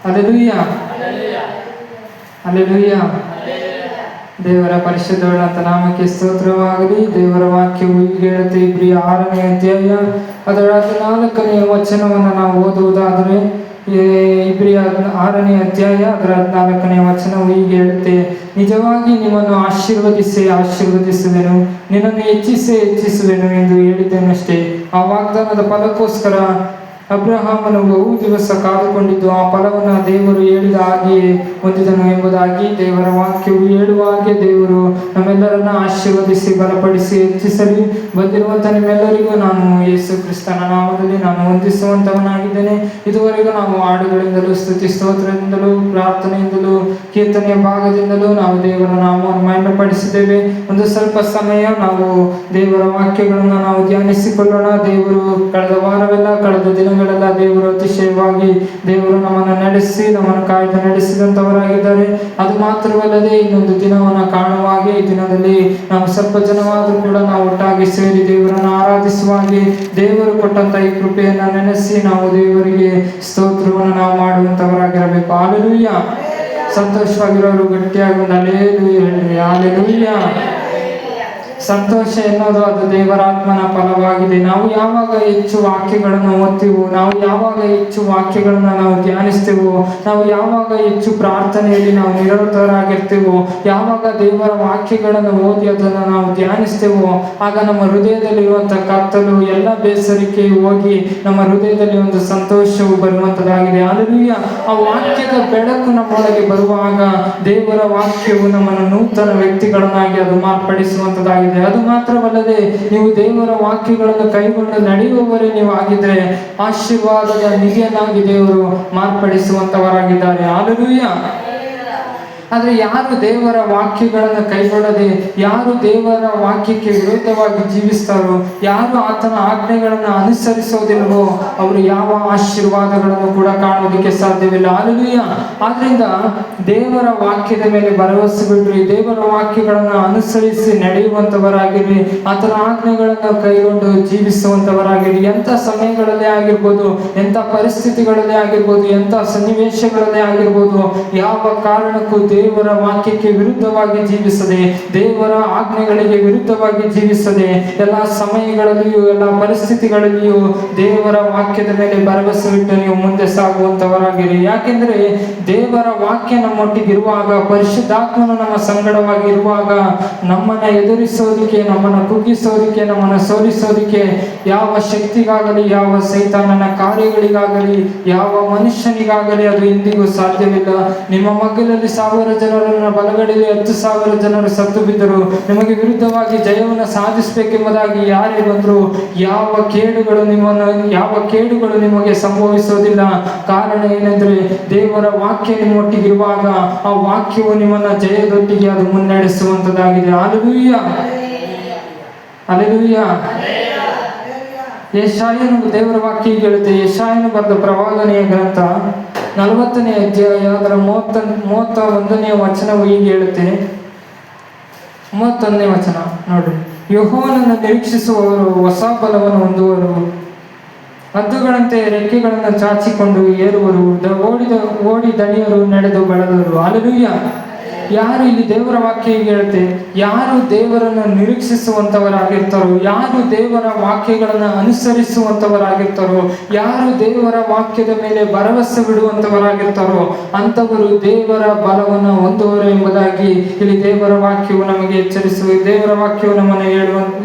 Hallelujah, hallelujah. ದೇವರ ಪರಿಶುದ್ಧವಾದಂಥ ನಾಮಕ್ಕೆ ಸ್ತೋತ್ರವಾಗಲಿ. ದೇವರ ವಾಕ್ಯವು ಹೀಗೆ ಹೇಳುತ್ತೆ, ಇಬ್ರಿಯ 6ನೇ ಅಧ್ಯಾಯ ಅದರ 14ನೇ ವಚನವನ್ನು ನಾವು ಓದುವುದಾದರೆ, ಇಬ್ರಿಯ 6ನೇ ಅಧ್ಯಾಯ ಅದರ 14ನೇ ವಚನವು ಹೀಗೆ ಹೇಳುತ್ತೆ, ನಿಜವಾಗಿ ನಿಮ್ಮನ್ನು ಆಶೀರ್ವದಿಸುವೆನು, ನಿನ್ನನ್ನು ಹೆಚ್ಚಿಸುವೆನು ಎಂದು ಹೇಳಿದ್ದೇನಷ್ಟೇ. ಆ ವಾಗ್ದಾನದ ಫಲಕ್ಕೋಸ್ಕರ ಅಬ್ರಹಾಮನು ಬಹು ದಿವಸ ಕಾದುಕೊಂಡಿದ್ದು ಆ ಫಲವನ್ನು ದೇವರು ಹೇಳಿದ ಹಾಗೆಯೇ ಹೊಂದಿದನು ಎಂಬುದಾಗಿ ದೇವರ ವಾಕ್ಯವು ಹೇಳುವ ಹಾಗೆ ದೇವರು ನಮ್ಮೆಲ್ಲರನ್ನ ಆಶೀರ್ವದಿಸಿ ಬಲಪಡಿಸಿ ಹೆಚ್ಚಿಸಲಿ. ಬಂದಿರುವಂಥ ನಿಮ್ಮೆಲ್ಲರಿಗೂ ನಾನು ಯೇಸು ಕ್ರಿಸ್ತನ ನಾಮದಲ್ಲಿ ನಾನು ವಂದಿಸುವಂತವನಾಗಿದ್ದೇನೆ. ಇದುವರೆಗೂ ನಾವು ಹಾಡುಗಳಿಂದಲೂ ಸ್ತುತಿ ಸ್ತೋತ್ರದಿಂದಲೂ ಪ್ರಾರ್ಥನೆಯಿಂದಲೂ ಕೀರ್ತನೆಯ ಭಾಗದಿಂದಲೂ ನಾವು ದೇವರ ನಾಮವನ್ನು ಮಹಿಮೆಪಡಿಸಿದ್ದೇವೆ. ಒಂದು ಸ್ವಲ್ಪ ಸಮಯ ನಾವು ದೇವರ ವಾಕ್ಯಗಳನ್ನು ನಾವು ಧ್ಯಾನಿಸಿಕೊಳ್ಳೋಣ. ದೇವರು ಕಳೆದ ವಾರವೆಲ್ಲ ಕಳೆದ ದಿನಗಳೆಲ್ಲ ದೇವರು ಅತಿಶಯವಾಗಿ ದೇವರು ನಮ್ಮನ್ನು ನಡೆಸಿ ನಮ್ಮನ್ನು ಕಾಯ್ದು ನಡೆಸಿದಂಥವರಾಗಿದ್ದಾರೆ. ಅದು ಮಾತ್ರವಲ್ಲದೆ ಇನ್ನೊಂದು ದಿನವನ್ನು ಕಾಣುವ ಹಾಗೆ ಈ ದಿನದಲ್ಲಿ ನಾವು ಸ್ವಲ್ಪ ಜನವಾದರೂ ಕೂಡ ನಾವು ಒಟ್ಟಾಗಿ ಸೇರಿ ದೇವರನ್ನು ಆರಾಧಿಸುವಾಗಿ ದೇವರು ಕೊಟ್ಟಂತ ಈ ಕೃಪೆಯನ್ನು ನೆನೆಸಿ ನಾವು ದೇವರಿಗೆ ಸ್ತೋತ್ರವನ್ನು ನಾವು ಮಾಡುವಂತವರಾಗಿರಬೇಕು. ಹಲ್ಲೆಲೂಯಾ. ಸಂತೋಷವಾಗಿರೋರು ಗಟ್ಟಿಯಾಗಿ ಒಂದು ಹಲ್ಲೆಲೂಯಾ ಹೇಳ್ರಿ. ಹಲ್ಲೆಲೂಯಾ. ಸಂತೋಷ ಎನ್ನುವುದು ಅದು ದೇವರಾತ್ಮನ ಫಲವಾಗಿದೆ. ನಾವು ಯಾವಾಗ ಹೆಚ್ಚು ವಾಕ್ಯಗಳನ್ನು ಓದ್ತೀವೋ, ನಾವು ಯಾವಾಗ ಹೆಚ್ಚು ವಾಕ್ಯಗಳನ್ನು ನಾವು ಧ್ಯಾನಿಸ್ತೇವೋ, ನಾವು ಯಾವಾಗ ಹೆಚ್ಚು ಪ್ರಾರ್ಥನೆಯಲ್ಲಿ ನಾವು ನಿರತರಾಗಿರ್ತೀವೋ, ಯಾವಾಗ ದೇವರ ವಾಕ್ಯಗಳನ್ನು ಓದಿ ಅದನ್ನು ನಾವು ಧ್ಯಾನಿಸ್ತೇವೋ, ಆಗ ನಮ್ಮ ಹೃದಯದಲ್ಲಿರುವಂಥ ಕತ್ತಲು ಎಲ್ಲ ಬೇಸರಿಕೆ ಹೋಗಿ ನಮ್ಮ ಹೃದಯದಲ್ಲಿ ಒಂದು ಸಂತೋಷವು ಬರುವಂಥದ್ದಾಗಿದೆ. ಹಲ್ಲೆಲೂಯಾ. ಆ ವಾಕ್ಯದ ಬೆಳಕು ನಮ್ಮೊಳಗೆ ಬರುವಾಗ ದೇವರ ವಾಕ್ಯವು ನಮ್ಮನ್ನು ನೂತನ ವ್ಯಕ್ತಿಗಳನ್ನಾಗಿ ಅದು ಮಾರ್ಪಡಿಸುವಂಥದ್ದಾಗಿದೆ. ಅದು ಮಾತ್ರವಲ್ಲದೆ ನೀವು ದೇವರ ವಾಕ್ಯಗಳನ್ನು ಕೈಗೊಂಡು ನಡೆಯುವವರೇ ನೀವು ಆಗಿದ್ರೆ ಆಶೀರ್ವಾದದ ನಿಧಿಯನ್ನಾಗಿ ದೇವರು ಮಾರ್ಪಡಿಸುವಂತವರಾಗಿದ್ದಾರೆ. ಹಲ್ಲೆಲೂಯಾ. ಆದರೆ ಯಾರು ದೇವರ ವಾಕ್ಯಗಳನ್ನು ಕೈಗೊಳ್ಳದೆ, ಯಾರು ದೇವರ ವಾಕ್ಯಕ್ಕೆ ವಿರುದ್ಧವಾಗಿ ಜೀವಿಸ್ತಾರೋ, ಯಾರು ಆತನ ಆಜ್ಞೆಗಳನ್ನು ಅನುಸರಿಸೋದಿಲ್ವೋ, ಅವರು ಯಾವ ಆಶೀರ್ವಾದಗಳನ್ನು ಕೂಡ ಕಾಣೋದಕ್ಕೆ ಸಾಧ್ಯವಿಲ್ಲ. ಹಲ್ಲೆಲೂಯಾ. ಆದ್ರಿಂದ ದೇವರ ವಾಕ್ಯದ ಮೇಲೆ ಭರವಸೆ ಬಿಡ್ರಿ, ದೇವರ ವಾಕ್ಯಗಳನ್ನು ಅನುಸರಿಸಿ ನಡೆಯುವಂತವರಾಗಿರಿ, ಆತನ ಆಜ್ಞೆಗಳನ್ನು ಕೈಗೊಂಡು ಜೀವಿಸುವಂತವರಾಗಿರಿ. ಎಂಥ ಸಮಯಗಳಲ್ಲೇ ಆಗಿರ್ಬೋದು, ಎಂಥ ಪರಿಸ್ಥಿತಿಗಳಲ್ಲೇ ಆಗಿರ್ಬೋದು, ಎಂಥ ಸನ್ನಿವೇಶಗಳಲ್ಲೇ ಆಗಿರ್ಬೋದು, ಯಾವ ಕಾರಣಕ್ಕೂ ದೇವರ ವಾಕ್ಯಕ್ಕೆ ವಿರುದ್ಧವಾಗಿ ಜೀವಿಸದೆ, ದೇವರ ಆಜ್ಞೆಗಳಿಗೆ ವಿರುದ್ಧವಾಗಿ ಜೀವಿಸದೆ, ಎಲ್ಲ ಸಮಯಗಳಲ್ಲಿಯೂ ಎಲ್ಲ ಪರಿಸ್ಥಿತಿಗಳಲ್ಲಿಯೂ ದೇವರ ವಾಕ್ಯದ ಮೇಲೆ ಭರವಸೆ ಇಟ್ಟು ನೀವು ಮುಂದೆ ಸಾಗುವಂತವರಾಗಿರಿ. ಯಾಕೆಂದ್ರೆ ದೇವರ ವಾಕ್ಯ ನಮ್ಮೊಟ್ಟಿಗಿರುವಾಗ, ಪರಿಶುದ್ಧಾತ್ಮನು ನಮ್ಮ ಸಂಗಡವಾಗಿ ಇರುವಾಗ, ನಮ್ಮನ್ನ ಎದುರಿಸೋದಕ್ಕೆ, ನಮ್ಮನ್ನ ಕುಗ್ಗಿಸೋದಕ್ಕೆ, ನಮ್ಮನ್ನ ಸೋಲಿಸೋದಕ್ಕೆ ಯಾವ ಶಕ್ತಿಗಾಗಲಿ, ಯಾವ ಸೈತಾನನ ಕಾರ್ಯಗಳಿಗಾಗಲಿ, ಯಾವ ಮನುಷ್ಯನಿಗಾಗಲಿ ಅದು ಎಂದಿಗೂ ಸಾಧ್ಯವಿಲ್ಲ. ನಿಮ್ಮ ಮಗ್ಗಲಲ್ಲಿ 1000 ಜನರನ್ನ ಬಲಗಡೆಯಲ್ಲಿ 10,000 ಜನರು ಸತ್ತು ಬಿದ್ದರು, ನಿಮಗೆ ವಿರುದ್ಧವಾಗಿ ಜಯವನ್ನು ಸಾಧಿಸಬೇಕೆಂಬುದಾಗಿ ಯಾರೇ ಬಂದ್ರು ಯಾವ ಕೇಡುಗಳು ನಿಮಗೆ ಸಂಭವಿಸೋದಿಲ್ಲ. ಕಾರಣ ಏನೆಂದ್ರೆ ದೇವರ ವಾಕ್ಯ ನಿಮ್ಮೊಟ್ಟಿಗಿರುವಾಗ ಆ ವಾಕ್ಯವು ನಿಮ್ಮನ್ನ ಜಯದೊಟ್ಟಿಗೆ ಅದು ಮುನ್ನಡೆಸುವಂತದ್ದಾಗಿದೆ. Hallelujah, hallelujah. ಯೆಶಾಯನು ದೇವರ ವಾಕ್ಯ ಹೇಳುತ್ತೆ, ಯೆಶಾಯನು ಬರೆದ ಪ್ರವಾದನೆಯ ಗ್ರಂಥ 40ನೇ ಅಧ್ಯಾಯ ಅದರ 31ನೇ ವಚನವು ಹೀಗೆ ಹೇಳುತ್ತೆ. 31ನೇ ವಚನ ನೋಡ್ರಿ. ಯೆಹೋವನನ್ನು ನಿರೀಕ್ಷಿಸುವವರು ಹೊಸ ಬಲವನ್ನು ಹೊಂದುವರು, ಹದ್ದುಗಳಂತೆ ರೆಕ್ಕೆಗಳನ್ನು ಚಾಚಿಕೊಂಡು ಏರುವರು, ಓಡಿ ದಣಿಯರು, ನಡೆದು ಬಳಲರು. ಹಲ್ಲೆಲೂಯಾ. ಯಾರು ಇಲ್ಲಿ ದೇವರ ವಾಕ್ಯ ಹೇಳುತ್ತೆ, ಯಾರು ದೇವರನ್ನು ನಿರೀಕ್ಷಿಸುವಂತವರಾಗಿರ್ತಾರೋ, ಯಾರು ದೇವರ ವಾಕ್ಯಗಳನ್ನು ಅನುಸರಿಸುವಂತವರಾಗಿರ್ತಾರೋ, ಯಾರು ದೇವರ ವಾಕ್ಯದ ಮೇಲೆ ಭರವಸೆ ಬಿಡುವಂತವರಾಗಿರ್ತಾರೋ ಅಂಥವರು ದೇವರ ಬಲವನ್ನು ಹೊಂದುವರು ಎಂಬುದಾಗಿ ಇಲ್ಲಿ ದೇವರ ವಾಕ್ಯವು ನಮಗೆ ಎಚ್ಚರಿಸುವ, ದೇವರ ವಾಕ್ಯವು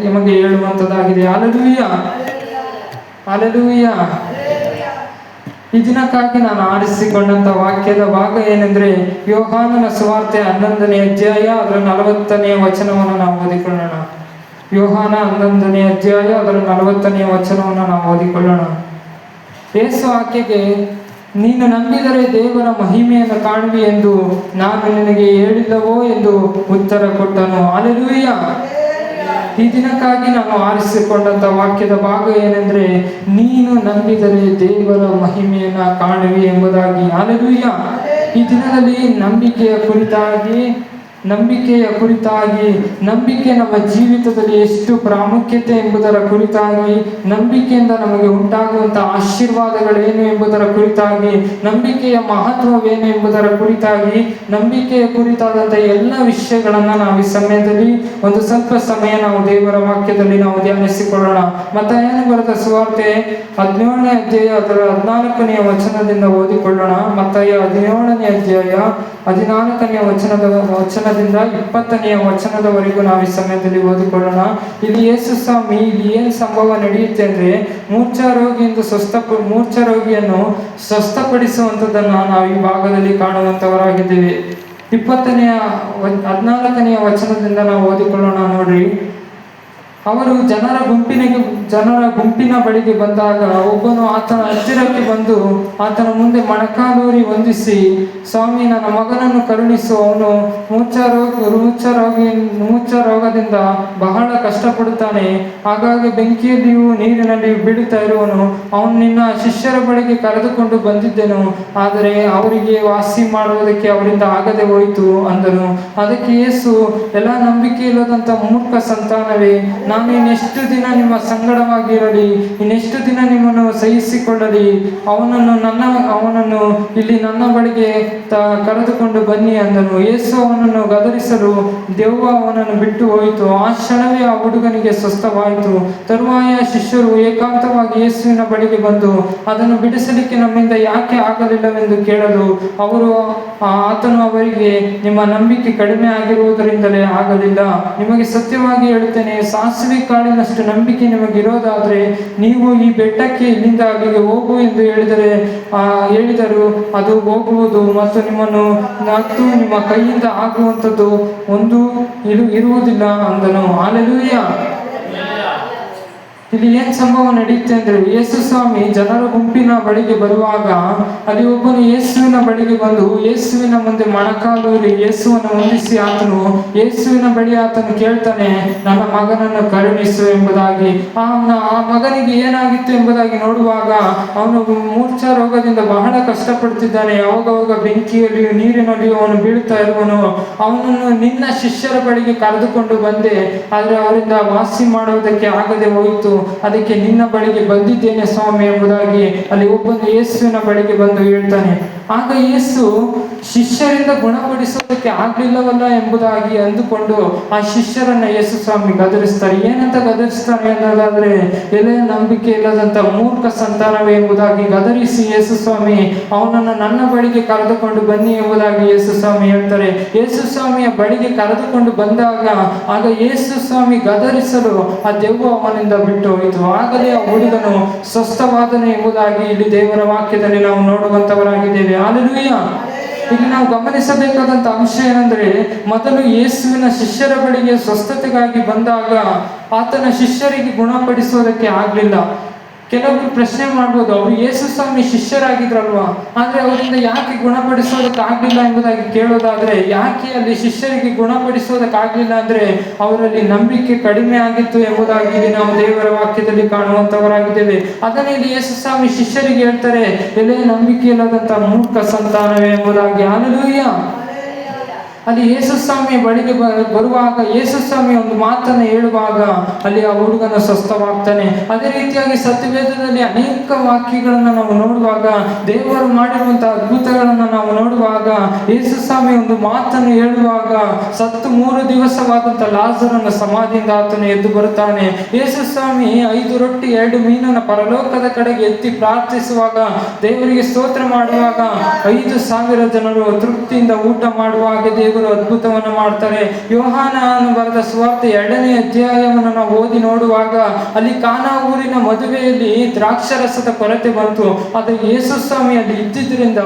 ನಮಗೆ ಹೇಳುವಂತದ್ದಾಗಿದೆ. Hallelujah, hallelujah. ಈ ದಿನಕ್ಕಾಗಿ ನಾನು ಆರಿಸಿಕೊಂಡಂತ ವಾಕ್ಯದ ಭಾಗ ಏನೆಂದ್ರೆ, ಯೋಹಾನನ ಸುವಾರ್ತೆ 11ನೇ ಅಧ್ಯಾಯ ಅದರ 40ನೇ ವಚನವನ್ನು ನಾವು ಓದಿಕೊಳ್ಳೋಣ. ಯೋಹಾನ 11ನೇ ಅಧ್ಯಾಯ ಅದರ 40ನೇ ವಚನವನ್ನು ನಾವು ಓದಿಕೊಳ್ಳೋಣ. ಯೇಸು ಆಕೆಗೆ, ನೀನು ನಂಬಿದರೆ ದೇವರ ಮಹಿಮೆಯನ್ನು ಕಾಣುವಿ ಎಂದು ನಾನು ನಿನಗೆ ಹೇಳಿಲ್ಲವೋ ಎಂದು ಉತ್ತರ ಕೊಟ್ಟನು. ಹಲ್ಲೆಲೂಯಾ. ಈ ದಿನಕ್ಕಾಗಿ ನಾನು ಆರಿಸಿಕೊಂಡಂತ ವಾಕ್ಯದ ಭಾಗ ಏನೆಂದ್ರೆ, ನೀನು ನಂಬಿದರೆ ದೇವರ ಮಹಿಮೆಯನ್ನ ಕಾಣುವಿ ಎಂಬುದಾಗಿ. ಹಲ್ಲೆಲೂಯಾ. ಈ ದಿನದಲ್ಲಿ ನಂಬಿಕೆಯ ಕುರಿತಾಗಿ ನಂಬಿಕೆಯ ಕುರಿತಾಗಿ, ನಂಬಿಕೆ ನಮ್ಮ ಜೀವಿತದಲ್ಲಿ ಎಷ್ಟು ಪ್ರಾಮುಖ್ಯತೆ ಎಂಬುದರ ಕುರಿತಾಗಿ, ನಂಬಿಕೆಯಿಂದ ನಮಗೆ ಉಂಟಾಗುವಂತಹ ಆಶೀರ್ವಾದಗಳೇನು ಎಂಬುದರ ಕುರಿತಾಗಿ, ನಂಬಿಕೆಯ ಮಹತ್ವವೇನು ಎಂಬುದರ ಕುರಿತಾಗಿ, ನಂಬಿಕೆಯ ಕುರಿತಾದಂಥ ಎಲ್ಲ ವಿಷಯಗಳನ್ನು ನಾವು ಈ ಸಮಯದಲ್ಲಿ ಒಂದು ಸ್ವಲ್ಪ ಸಮಯ ನಾವು ದೇವರ ವಾಕ್ಯದಲ್ಲಿ ನಾವು ಧ್ಯಾನಿಸಿಕೊಳ್ಳೋಣ. ಮತ್ತಾಯನ ಬರೆದ ಸುವಾರ್ತೆ 17ನೇ ಅಧ್ಯಾಯ ಅದರ 14ನೇ ವಚನದಿಂದ ಓದಿಕೊಳ್ಳೋಣ. ಮತ್ತಾಯ 17ನೇ ಅಧ್ಯಾಯ 14ನೇ ವಚನದಿಂದ 20ನೇ ವಚನದವರೆಗೂ ನಾವು ಈ ಸಮಯದಲ್ಲಿ ಓದಿಕೊಳ್ಳೋಣ. ಇಲ್ಲಿ ಯೇಸು ಸ್ವಾಮಿ ಇಲ್ಲಿ ಏನು ಸಂಭವ ನಡೆಯುತ್ತೆ ಅಂದ್ರೆ, ಮೂರ್ಛಾ ರೋಗಿಯನ್ನು ಸ್ವಸ್ಥಪಡಿಸುವಂಥದ್ದನ್ನು ನಾವು ಈ ಭಾಗದಲ್ಲಿ ಕಾಣುವಂಥವರಾಗಿದ್ದೇವೆ. 14ನೇ ವಚನದಿಂದ ನಾವು ಓದಿಕೊಳ್ಳೋಣ. ನೋಡ್ರಿ, ಅವರು ಜನರ ಗುಂಪಿನ ಬಳಿಗೆ ಬಂದಾಗ ಒಬ್ಬನು ಆತನ ಹತ್ತಿರಕ್ಕೆ ಬಂದು ಆತನ ಮುಂದೆ ಮೊಣಕಾಲೂರಿ ವಂದಿಸಿ, ಸ್ವಾಮಿ, ನನ್ನ ಮಗನನ್ನು ಕರುಣಿಸು, ಅವನು ಮೂರ್ಛಾ ರೋಗದಿಂದ ಬಹಳ ಕಷ್ಟಪಡುತ್ತಾನೆ, ಹಾಗಾಗಿ ಬೆಂಕಿಯಲ್ಲಿಯೂ ನೀರಿನಲ್ಲಿಯೂ ಬೀಳುತ್ತಾ ಇರುವನು. ಅವನು ನಿನ್ನ ಶಿಷ್ಯರ ಬಳಿಗೆ ಕರೆದುಕೊಂಡು ಬಂದಿದ್ದೆನು, ಆದರೆ ಅವರಿಗೆ ವಾಸಿ ಮಾಡುವುದಕ್ಕೆ ಅವರಿಂದ ಆಗದೆ ಹೋಯಿತು ಅಂದನು. ಅದಕ್ಕೆ ಯೇಸು, ಎಲ್ಲ ನಂಬಿಕೆ ಇಲ್ಲದಂಥ ಮೂರ್ಖ ಸಂತಾನವೇ, ನಾನು ಇನ್ನೆಷ್ಟು ದಿನ ನಿಮ್ಮ ಸಂಗಡವಾಗಿರಲಿ, ಇನ್ನೆಷ್ಟು ದಿನ ನಿಮ್ಮನ್ನು ಸಹಿಸಿಕೊಳ್ಳಲಿ? ಅವನನ್ನು ಇಲ್ಲಿ ನನ್ನ ಬಳಿಗೆ ಕರೆದುಕೊಂಡು ಬನ್ನಿ ಅಂದನು. ಯೇಸು ಅವನನ್ನು ಗದರಿಸಲು ದೆವ್ವ ಅವನನ್ನು ಬಿಟ್ಟು ಹೋಯಿತು. ಆ ಕ್ಷಣವೇ ಆ ಹುಡುಗನಿಗೆ ಸ್ವಸ್ಥವಾಯಿತು. ತರುವಾಯ ಶಿಷ್ಯರು ಏಕಾಂತವಾಗಿ ಯೇಸುವಿನ ಬಳಿಗೆ ಬಂದು, ಅದನ್ನು ಬಿಡಿಸಲಿಕ್ಕೆ ನಮ್ಮಿಂದ ಯಾಕೆ ಆಗಲಿಲ್ಲವೆಂದು ಕೇಳಲು, ಆತನು ಅವರಿಗೆ, ನಿಮ್ಮ ನಂಬಿಕೆ ಕಡಿಮೆ ಆಗಿರುವುದರಿಂದಲೇ ಆಗಲಿಲ್ಲ. ನಿಮಗೆ ಸತ್ಯವಾಗಿ ಹೇಳುತ್ತೇನೆ, ಸಾಸಿವೆ ಕಾಳಿನಷ್ಟು ನಂಬಿಕೆ ನಿಮಗಿರೋದಾದರೆ ನೀವು ಈ ಬೆಟ್ಟಕ್ಕೆ ಇಲ್ಲಿಂದ ಅಲ್ಲಿಗೆ ಹೋಗು ಎಂದು ಹೇಳಿದರು, ಅದು ಹೋಗುವುದು, ಮತ್ತು ನಿಮ್ಮ ಕೈಯಿಂದ ಆಗುವಂಥದ್ದು ಒಂದು ಇರುವುದಿಲ್ಲ ಅಂದನು. ಹಲ್ಲೆಲೂಯಾ. ಇಲ್ಲಿ ಏನ್ ಸಂಭವ ನಡೆಯುತ್ತೆ ಅಂದ್ರೆ, ಯೇಸು ಸ್ವಾಮಿ ಜನರ ಗುಂಪಿನ ಬಳಿಗೆ ಬರುವಾಗ ಅಲ್ಲಿ ಒಬ್ಬನು ಯೇಸುವಿನ ಬಳಿಗೆ ಬಂದು ಯೇಸುವಿನ ಮುಂದೆ ಮೊಣಕಾಲೂರಿ ಯೇಸುವನ್ನು ವಂದಿಸಿ ಯೇಸುವಿನ ಬಳಿ ಆತನು ಕೇಳ್ತಾನೆ, ನನ್ನ ಮಗನನ್ನು ಕರುಣಿಸು ಎಂಬುದಾಗಿ. ಆ ಮಗನಿಗೆ ಏನಾಗಿತ್ತು ಎಂಬುದಾಗಿ ನೋಡುವಾಗ ಅವನು ಮೂರ್ಛಾ ರೋಗದಿಂದ ಬಹಳ ಕಷ್ಟಪಡ್ತಿದ್ದಾನೆ. ಅವಾಗವಾಗ ಬೆಂಕಿಯಲ್ಲಿಯೂ ನೀರಿನಲ್ಲಿಯೂ ಅವನು ಬೀಳುತ್ತಾ ಇರುವನು. ಅವನನ್ನು ನಿನ್ನ ಶಿಷ್ಯರ ಬಳಿಗೆ ಕರೆದುಕೊಂಡು ಬಂದೆ, ಆದರೆ ಅವರಿಂದ ವಾಸಿ ಮಾಡುವುದಕ್ಕೆ ಆಗದೆ ಹೋಯಿತು. ಅದಕ್ಕೆ ನಿನ್ನ ಬಳಿಗೆ ಬಂದಿದ್ದೇನೆ ಸ್ವಾಮಿ ಎಂಬುದಾಗಿ ಅಲ್ಲಿ ಒಬ್ಬನು ಯೇಸುವಿನ ಬಳಿಗೆ ಬಂದು ಹೇಳ್ತಾನೆ. ಆಗ ಯೇಸು ಶಿಷ್ಯರಿಂದ ಗುಣಪಡಿಸೋದಕ್ಕೆ ಆಗ್ಲಿಲ್ಲವಲ್ಲ ಎಂಬುದಾಗಿ ಅಂದುಕೊಂಡು ಆ ಶಿಷ್ಯರನ್ನ ಯೇಸು ಸ್ವಾಮಿ ಗದರಿಸ್ತಾರೆ. ಏನಂತ ಗದರಿಸ್ತಾರೆ ಅನ್ನೋದಾದ್ರೆ, ಎಲೆ ನಂಬಿಕೆ ಇಲ್ಲದಂತ ಮೂರ್ಖ ಸಂತಾನವೇ ಎಂಬುದಾಗಿ ಗದರಿಸಿ ಯೇಸು ಸ್ವಾಮಿ ಅವನನ್ನು ನನ್ನ ಬಳಿಗೆ ಕರೆದುಕೊಂಡು ಬನ್ನಿ ಎಂಬುದಾಗಿ ಯೇಸು ಸ್ವಾಮಿ ಹೇಳ್ತಾರೆ. ಯೇಸು ಸ್ವಾಮಿಯ ಬಳಿಗೆ ಕರೆದುಕೊಂಡು ಬಂದಾಗ ಆಗ ಯೇಸು ಸ್ವಾಮಿ ಗದರಿಸಲು ಆ ದೆವ್ವ ಅವನಿಂದ ಬಿಟ್ಟು ಹೋಯಿತು. ಆಗಲೇ ಆ ಹುಡುಗನು ಸ್ವಸ್ಥವಾದನು ಎಂಬುದಾಗಿ ಇಲ್ಲಿ ದೇವರ ವಾಕ್ಯದಲ್ಲಿ ನಾವು ನೋಡುವಂತವರಾಗಿದ್ದೇವೆ. ಹಲ್ಲೆಲೂಯಾ. ಇಲ್ಲಿ ನಾವು ಗಮನಿಸಬೇಕಾದಂತ ಅಂಶ ಏನಂದ್ರೆ, ಮೊದಲು ಯೇಸುವಿನ ಶಿಷ್ಯರ ಬಳಿಗೆ ಸ್ವಸ್ಥತೆಗಾಗಿ ಬಂದಾಗ ಆತನ ಶಿಷ್ಯರಿಗೆ ಗುಣಪಡಿಸೋದಕ್ಕೆ ಆಗ್ಲಿಲ್ಲ. ಕೆಲವರು ಪ್ರಶ್ನೆ ಮಾಡ್ಬೋದು, ಅವರು ಯೇಸು ಸ್ವಾಮಿ ಶಿಷ್ಯರಾಗಿದ್ರಲ್ವಾ, ಆದ್ರೆ ಅವರಿಂದ ಯಾಕೆ ಗುಣಪಡಿಸೋದಕ್ಕಾಗಲಿಲ್ಲ ಎಂಬುದಾಗಿ ಕೇಳೋದಾದ್ರೆ, ಯಾಕೆ ಅಲ್ಲಿ ಶಿಷ್ಯರಿಗೆ ಗುಣಪಡಿಸೋದಕ್ಕಾಗಲಿಲ್ಲ ಅಂದ್ರೆ ಅವರಲ್ಲಿ ನಂಬಿಕೆ ಕಡಿಮೆ ಆಗಿತ್ತು ಎಂಬುದಾಗಿ ನಾವು ದೇವರ ವಾಕ್ಯದಲ್ಲಿ ಕಾಣುವಂತವರಾಗಿದ್ದೇವೆ. ಅದನ್ನೇ ಇಲ್ಲಿ ಯೇಸು ಸ್ವಾಮಿ ಶಿಷ್ಯರಿಗೆ ಹೇಳ್ತಾರೆ, ಎಲೆ ನಂಬಿಕೆ ಇಲ್ಲದಂತ ಮೂರ್ಖ ಸಂತಾನವೇ ಎಂಬುದಾಗಿ. ಹಲ್ಲೆಲೂಯಾ. ಅಲ್ಲಿ ಯೇಸು ಸ್ವಾಮಿಯ ಬಳಿಗೆ ಬರುವಾಗ ಯೇಸು ಸ್ವಾಮಿ ಒಂದು ಮಾತನ್ನು ಹೇಳುವಾಗ ಅಲ್ಲಿ ಆ ಹುಡುಗನ ಸ್ವಸ್ಥವಾಗ್ತಾನೆ. ಅದೇ ರೀತಿಯಾಗಿ ಸತ್ಯವೇದದಲ್ಲಿ ಅನೇಕ ವಾಕ್ಯಗಳನ್ನು ನಾವು ನೋಡುವಾಗ, ದೇವರು ಮಾಡಿರುವಂತಹ ಅದ್ಭುತಗಳನ್ನು ನಾವು ನೋಡುವಾಗ, ಯೇಸು ಸ್ವಾಮಿ ಒಂದು ಮಾತನ್ನು ಹೇಳುವಾಗ ಸತ್ತು 3 ದಿವಸವಾದಂಥ ಲಾಜರನ ಸಮಾಧಿಯಿಂದ ಆತನು ಎದ್ದು ಬರುತ್ತಾನೆ. ಯೇಸು ಸ್ವಾಮಿ 5 ರೊಟ್ಟಿ 2 ಮೀನನ್ನು ಪರಲೋಕದ ಕಡೆಗೆ ಎತ್ತಿ ಪ್ರಾರ್ಥಿಸುವಾಗ, ದೇವರಿಗೆ ಸ್ತೋತ್ರ ಮಾಡುವಾಗ 5,000 ಜನರು ತೃಪ್ತಿಯಿಂದ ಊಟ ಮಾಡುವಾಗ ದೇವರು ಅದ್ಭುತವನ್ನು ಮಾಡ್ತಾರೆ. ಯೋಹಾನನು ಬರೆದ ಸುವಾರ್ತೆ 2ನೇ ಅಧ್ಯಾಯವನ್ನು ನಾವು ಓದಿ ನೋಡುವಾಗ ಅಲ್ಲಿ ಕಾನಾ ಊರಿನ ಮದುವೆಯಲ್ಲಿ ದ್ರಾಕ್ಷರಸದ ಕೊರತೆ ಬಂತು. ಅದು ಯೇಸು ಸ್ವಾಮಿ ಅಲ್ಲಿ ಇದ್ದಿದ್ದರಿಂದ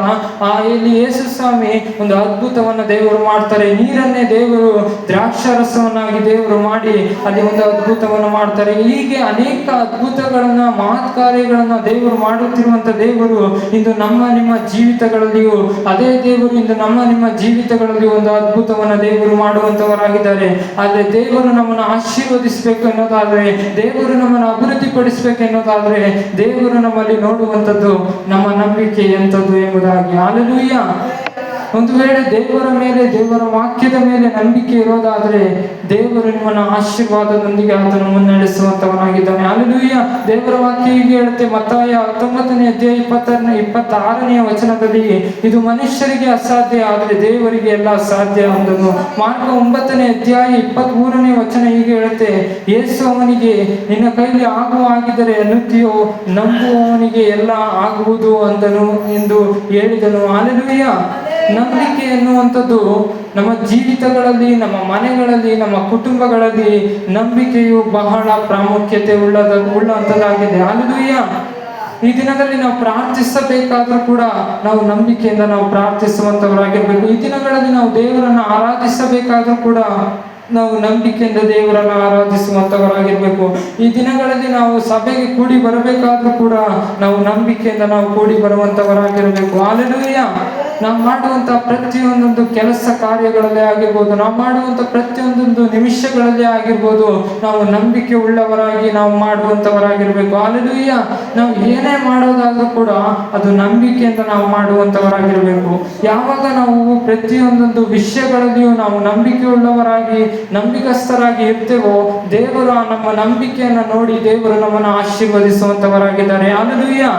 ಇಲ್ಲಿ ಯೇಸು ಸ್ವಾಮಿ ಒಂದು ಅದ್ಭುತವನ್ನು ದೇವರು ಮಾಡ್ತಾರೆ. ನೀರನ್ನೇ ದೇವರು ದ್ರಾಕ್ಷರಸವನ್ನಾಗಿ ದೇವರು ಮಾಡಿ ಅಲ್ಲಿ ಒಂದು ಅದ್ಭುತವನ್ನು ಮಾಡ್ತಾರೆ. ಹೀಗೆ ಅನೇಕ ಅದ್ಭುತಗಳನ್ನ ಮಹತ್ ಕಾರ್ಯಗಳನ್ನ ದೇವರು ಮಾಡುತ್ತಿರುವಂತ ದೇವರು ಇಂದು ನಮ್ಮ ನಿಮ್ಮ ಜೀವಿತಗಳಲ್ಲಿಯೂ ಅದೇ ದೇವರು ಇಂದು ನಮ್ಮ ನಿಮ್ಮ ಜೀವಿತಗಳಲ್ಲಿ ಒಂದು ಅದ್ಭುತವನ್ನು ದೇವರು ಮಾಡುವಂತವರಾಗಿದ್ದಾರೆ. ಆದ್ರೆ ದೇವರು ನಮ್ಮನ್ನು ಆಶೀರ್ವದಿಸಬೇಕು ಎನ್ನುವುದಾದ್ರೆ, ದೇವರು ನಮ್ಮನ್ನು ಅಭಿವೃದ್ಧಿ ಪಡಿಸಬೇಕು ಎನ್ನುವುದಾದ್ರೆ, ದೇವರು ನಮ್ಮಲ್ಲಿ ನೋಡುವಂಥದ್ದು ನಮ್ಮ ನಂಬಿಕೆ ಎಂಥದ್ದು ಎಂಬುದಾಗಿ. ಹಲ್ಲೆಲೂಯಾ. ಒಂದು ವೇಳೆ ದೇವರ ಮೇಲೆ, ದೇವರ ವಾಕ್ಯದ ಮೇಲೆ ನಂಬಿಕೆ ಇರೋದಾದ್ರೆ ದೇವರು ನಿಮ್ಮನ್ನು ಆಶೀರ್ವಾದದೊಂದಿಗೆ ಆತನು ಮುನ್ನಡೆಸುವಂತವನಾಗಿದ್ದಾನೆ. ಹಲ್ಲೆಲೂಯಾ. ದೇವರ ವಾಕ್ಯ ಹೀಗೆ ಹೇಳುತ್ತೆ, ಮತ್ತಾಯ 19ನೇ ಅಧ್ಯಾಯ 26ನೇ ವಚನದಲ್ಲಿ, ಇದು ಮನುಷ್ಯರಿಗೆ ಅಸಾಧ್ಯ ಆದರೆ ದೇವರಿಗೆ ಎಲ್ಲ ಸಾಧ್ಯ ಅಂದನು. ಮಾರ್ಕ 9ನೇ ಅಧ್ಯಾಯ 23ನೇ ವಚನ ಹೀಗೆ ಹೇಳುತ್ತೆ, ಯೇಸು ಅವನಿಗೆ, ನಿನ್ನ ಕೈಲಿ ಆಗುವಾಗಿದ್ದರೆ ಅನ್ನುತ್ತೀಯೋ, ನಂಬುವವನಿಗೆ ಎಲ್ಲ ಆಗುವುದು ಅಂದನು ಎಂದು ಹೇಳಿದನು. ಹಲ್ಲೆಲೂಯಾ. ನಂಬಿಕೆ ಎನ್ನುವಂಥದ್ದು ನಮ್ಮ ಜೀವಿತಗಳಲ್ಲಿ, ನಮ್ಮ ಮನೆಗಳಲ್ಲಿ, ನಮ್ಮ ಕುಟುಂಬಗಳಲ್ಲಿ ನಂಬಿಕೆಯು ಬಹಳ ಪ್ರಾಮುಖ್ಯತೆ ಉಳ್ಳಂಥದ್ದಾಗಿದೆ. ಹಲ್ಲೆಲೂಯಾ. ಈ ದಿನದಲ್ಲಿ ನಾವು ಪ್ರಾರ್ಥಿಸಬೇಕಾದ್ರೂ ಕೂಡ ನಾವು ನಂಬಿಕೆಯಿಂದ ನಾವು ಪ್ರಾರ್ಥಿಸುವಂತವರಾಗಿರ್ಬೇಕು. ಈ ದಿನಗಳಲ್ಲಿ ನಾವು ದೇವರನ್ನು ಆರಾಧಿಸಬೇಕಾದ್ರೂ ಕೂಡ ನಾವು ನಂಬಿಕೆಯಿಂದ ದೇವರನ್ನು ಆರಾಧಿಸುವಂತವರಾಗಿರ್ಬೇಕು. ಈ ದಿನಗಳಲ್ಲಿ ನಾವು ಸಭೆಗೆ ಕೂಡಿ ಬರಬೇಕಾದ್ರೂ ಕೂಡ ನಾವು ನಂಬಿಕೆಯಿಂದ ನಾವು ಕೂಡಿ ಬರುವಂತವರಾಗಿರ್ಬೇಕು. ಹಲ್ಲೆಲೂಯಾ. ನಾವು ಮಾಡುವಂತ ಪ್ರತಿಯೊಂದೊಂದು ಕೆಲಸ ಕಾರ್ಯಗಳಲ್ಲೇ ಆಗಿರ್ಬೋದು, ನಾವು ಮಾಡುವಂತ ಪ್ರತಿಯೊಂದೊಂದು ನಿಮಿಷಗಳಲ್ಲೇ ಆಗಿರ್ಬೋದು, ನಾವು ನಂಬಿಕೆ ಉಳ್ಳವರಾಗಿ ನಾವು ಮಾಡುವಂತವರಾಗಿರ್ಬೇಕು. ಹಲ್ಲೆಲೂಯಾ. ನಾವು ಏನೇ ಮಾಡೋದಾದ್ರೂ ಕೂಡ ಅದು ನಂಬಿಕೆಯಿಂದ ನಾವು ಮಾಡುವಂತವರಾಗಿರ್ಬೇಕು. ಯಾವಾಗ ನಾವು ಪ್ರತಿಯೊಂದೊಂದು ವಿಷಯಗಳಲ್ಲಿಯೂ ನಾವು ನಂಬಿಕೆ ಉಳ್ಳವರಾಗಿ, ನಂಬಿಕಸ್ಥರಾಗಿ ಇರ್ತೇವೋ, ದೇವರು ನಮ್ಮ ನಂಬಿಕೆಯನ್ನು ನೋಡಿ ದೇವರು ನಮ್ಮನ್ನು ಆಶೀರ್ವದಿಸುವಂತವರಾಗಿದ್ದಾರೆ. ಹಲ್ಲೆಲೂಯಾ.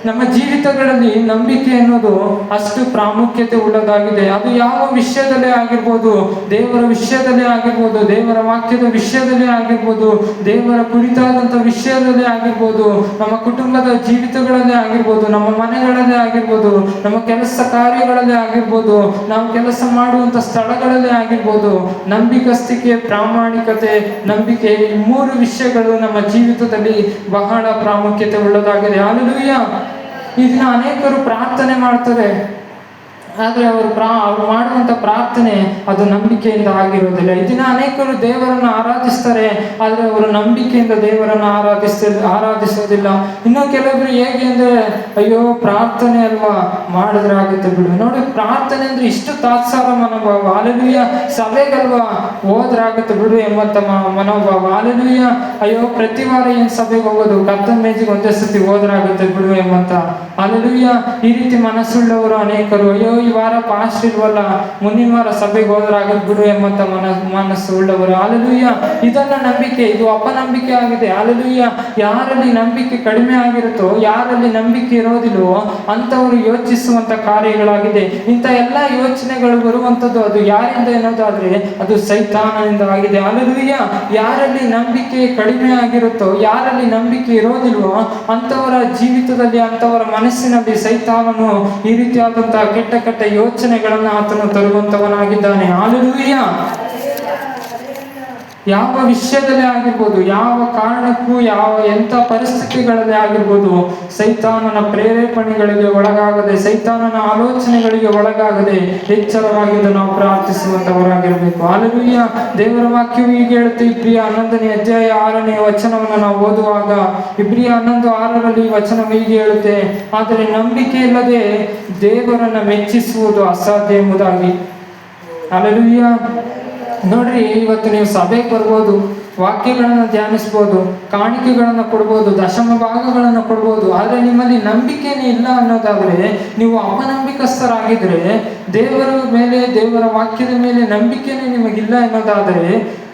ನಮ್ಮ ಜೀವಿತಗಳಲ್ಲಿ ನಂಬಿಕೆ ಅನ್ನೋದು ಅಷ್ಟು ಪ್ರಾಮುಖ್ಯತೆ ಉಳ್ಳದಾಗಿದೆ. ಅದು ಯಾವ ವಿಷಯದಲ್ಲೇ ಆಗಿರ್ಬೋದು, ದೇವರ ವಿಷಯದಲ್ಲೇ ಆಗಿರ್ಬೋದು, ದೇವರ ವಾಕ್ಯದ ವಿಷಯದಲ್ಲೇ ಆಗಿರ್ಬೋದು, ದೇವರ ಕುರಿತಾದಂಥ ವಿಷಯದಲ್ಲೇ ಆಗಿರ್ಬೋದು, ನಮ್ಮ ಕುಟುಂಬದ ಜೀವಿತಗಳಲ್ಲೇ ಆಗಿರ್ಬೋದು, ನಮ್ಮ ಮನೆಗಳಲ್ಲೇ ಆಗಿರ್ಬೋದು, ನಮ್ಮ ಕೆಲಸ ಕಾರ್ಯಗಳಲ್ಲೇ ಆಗಿರ್ಬೋದು, ನಾವು ಕೆಲಸ ಮಾಡುವಂಥ ಸ್ಥಳಗಳಲ್ಲೇ ಆಗಿರ್ಬೋದು, ನಂಬಿಕಸ್ತಿಕೆ, ಪ್ರಾಮಾಣಿಕತೆ, ನಂಬಿಕೆ, ಈ 3 ವಿಷಯಗಳು ನಮ್ಮ ಜೀವಿತದಲ್ಲಿ ಬಹಳ ಪ್ರಾಮುಖ್ಯತೆ ಉಳ್ಳದಾಗಿದೆ. ಹಲ್ಲೆಲೂಯಾ. ಈ ದಿನ ಅನೇಕರು ಪ್ರಾರ್ಥನೆ ಮಾಡ್ತಾರೆ, ಆದರೆ ಅವರು ಮಾಡುವಂಥ ಪ್ರಾರ್ಥನೆ ಅದು ನಂಬಿಕೆಯಿಂದ ಆಗಿರೋದಿಲ್ಲ. ಈ ದಿನ ಅನೇಕರು ದೇವರನ್ನು ಆರಾಧಿಸ್ತಾರೆ, ಆದರೆ ಅವರು ನಂಬಿಕೆಯಿಂದ ದೇವರನ್ನು ಆರಾಧಿಸೋದಿಲ್ಲ. ಇನ್ನು ಕೆಲವರು ಹೇಗೆ ಅಂದರೆ, ಅಯ್ಯೋ ಪ್ರಾರ್ಥನೆ ಅಲ್ವಾ, ಮಾಡಿದ್ರೆ ಆಗುತ್ತೆ ಬಿಡು. ನೋಡಿ, ಪ್ರಾರ್ಥನೆ ಅಂದ್ರೆ ಇಷ್ಟು ತಾತ್ಸಾರ ಮನೋಭಾವ. ಹಲ್ಲೆಲೂಯಾ. ಸಭೆಗಲ್ವಾ, ಹೋದ್ರಾಗುತ್ತೆ ಬಿಡು ಎಂಬಂತ ಮನೋಭಾವ. ಹಲ್ಲೆಲೂಯಾ. ಅಯ್ಯೋ ಪ್ರತಿ ವಾರ ಏನು ಸಭೆಗೆ ಹೋಗೋದು, ಕರ್ತನ ಮೇಜಿಗೆ ಒಂದೇ ಸತಿ ಹೋದ್ರಾಗುತ್ತೆ ಬಿಡು ಎಂಬಂತ. ಹಲ್ಲೆಲೂಯಾ. ಈ ರೀತಿ ಮನಸ್ಸುಳ್ಳವರು ಅನೇಕರು. ಅಯ್ಯೋ ಈ ವಾರ ಪಾಸ್ಟ್ ಇಲ್ವಲ್ಲ, ಮುಂದಿನ ವಾರ ಸಭೆಗೆ ಹೋದ್ರಾಗದ್ ಬಿಡು ಎಂಬಂತ ಮನಸ್ಸು ಉಳ್ಳವರು. ಹಲ್ಲೆಲೂಯಾ. ಇದನ್ನ ನಂಬಿಕೆ, ಇದು ಅಪನಂಬಿಕೆ ಆಗಿದೆ. ಹಲ್ಲೆಲೂಯಾ. ಯಾರಲ್ಲಿ ನಂಬಿಕೆ ಕಡಿಮೆ ಆಗಿರುತ್ತೋ, ಯಾರಲ್ಲಿ ನಂಬಿಕೆ ಇರೋದಿಲ್ಲವೋ ಅಂತವರು ಯೋಚಿಸುವಂತ ಕಾರ್ಯಗಳಾಗಿದೆ. ಇಂಥ ಎಲ್ಲ ಯೋಚನೆಗಳು ಬರುವಂತದ್ದು ಅದು ಯಾರಿಂದ ಅನ್ನೋದಾದ್ರೆ ಅದು ಸೈತಾನನಿಂದ ಆಗಿದೆ. ಹಲ್ಲೆಲೂಯಾ. ಯಾರಲ್ಲಿ ನಂಬಿಕೆ ಕಡಿಮೆ ಆಗಿರುತ್ತೋ, ಯಾರಲ್ಲಿ ನಂಬಿಕೆ ಇರೋದಿಲ್ವೋ ಅಂತವರ ಜೀವಿತದಲ್ಲಿ, ಅಂತವರ ಮನಸ್ಸಿನಲ್ಲಿ ಸೈತಾನನು ಈ ರೀತಿಯಾದಂತಹ ಕೆಟ್ಟ ಯೋಚನೆಗಳನ್ನು ಆತನು ತರುವಂತವನಾಗಿದ್ದಾನೆ. ಹಲ್ಲೆಲೂಯಾ. ಯಾವ ವಿಷಯದಲ್ಲೇ ಆಗಿರ್ಬೋದು, ಯಾವ ಕಾರಣಕ್ಕೂ, ಎಂಥ ಪರಿಸ್ಥಿತಿಗಳಲ್ಲೇ ಆಗಿರ್ಬೋದು, ಸೈತಾನನ ಪ್ರೇರೇಪಣೆಗಳಿಗೆ ಒಳಗಾಗದೆ, ಸೈತಾನನ ಆಲೋಚನೆಗಳಿಗೆ ಒಳಗಾಗದೆ ಎಚ್ಚರವಾಗಿದ್ದು ನಾವು ಪ್ರಾರ್ಥಿಸುವಂತವರಾಗಿರ್ಬೇಕು. ಹಲ್ಲೆಲೂಯಾ. ದೇವರ ವಾಕ್ಯವು ಹೀಗೆ ಹೇಳುತ್ತೆ, ಇಬ್ರಿಯ 11ನೇ ಅಧ್ಯಾಯ 6ನೇ ವಚನವನ್ನು ನಾವು ಓದುವಾಗ, ಇಬ್ರಿಯ 11:6 ವಚನ ಹೀಗೆ ಹೇಳುತ್ತೆ, ಆದರೆ ನಂಬಿಕೆ ಇಲ್ಲದೆ ದೇವರನ್ನು ಮೆಚ್ಚಿಸುವುದು ಅಸಾಧ್ಯ ಎಂಬುದಾಗಿ. ಹಲ್ಲೆಲೂಯಾ. ನೋಡ್ರಿ, ಇವತ್ತು ನೀವು ಸಭೆಗೆ ಬರ್ಬೋದು, ವಾಕ್ಯಗಳನ್ನು ಧ್ಯಾನಿಸ್ಬೋದು, ಕಾಣಿಕೆಗಳನ್ನು ಕೊಡ್ಬೋದು, ದಶಮ ಭಾಗಗಳನ್ನು ಕೊಡ್ಬೋದು, ಆದರೆ ನಿಮ್ಮಲ್ಲಿ ನಂಬಿಕೆನೇ ಇಲ್ಲ ಅನ್ನೋದಾದರೆ, ನೀವು ಅಪನಂಬಿಕಸ್ಥರಾಗಿದ್ರೆ, ದೇವರ ಮೇಲೆ, ದೇವರ ವಾಕ್ಯದ ಮೇಲೆ ನಂಬಿಕೆನೇ ನಿಮಗಿಲ್ಲ ಅನ್ನೋದಾದರೆ,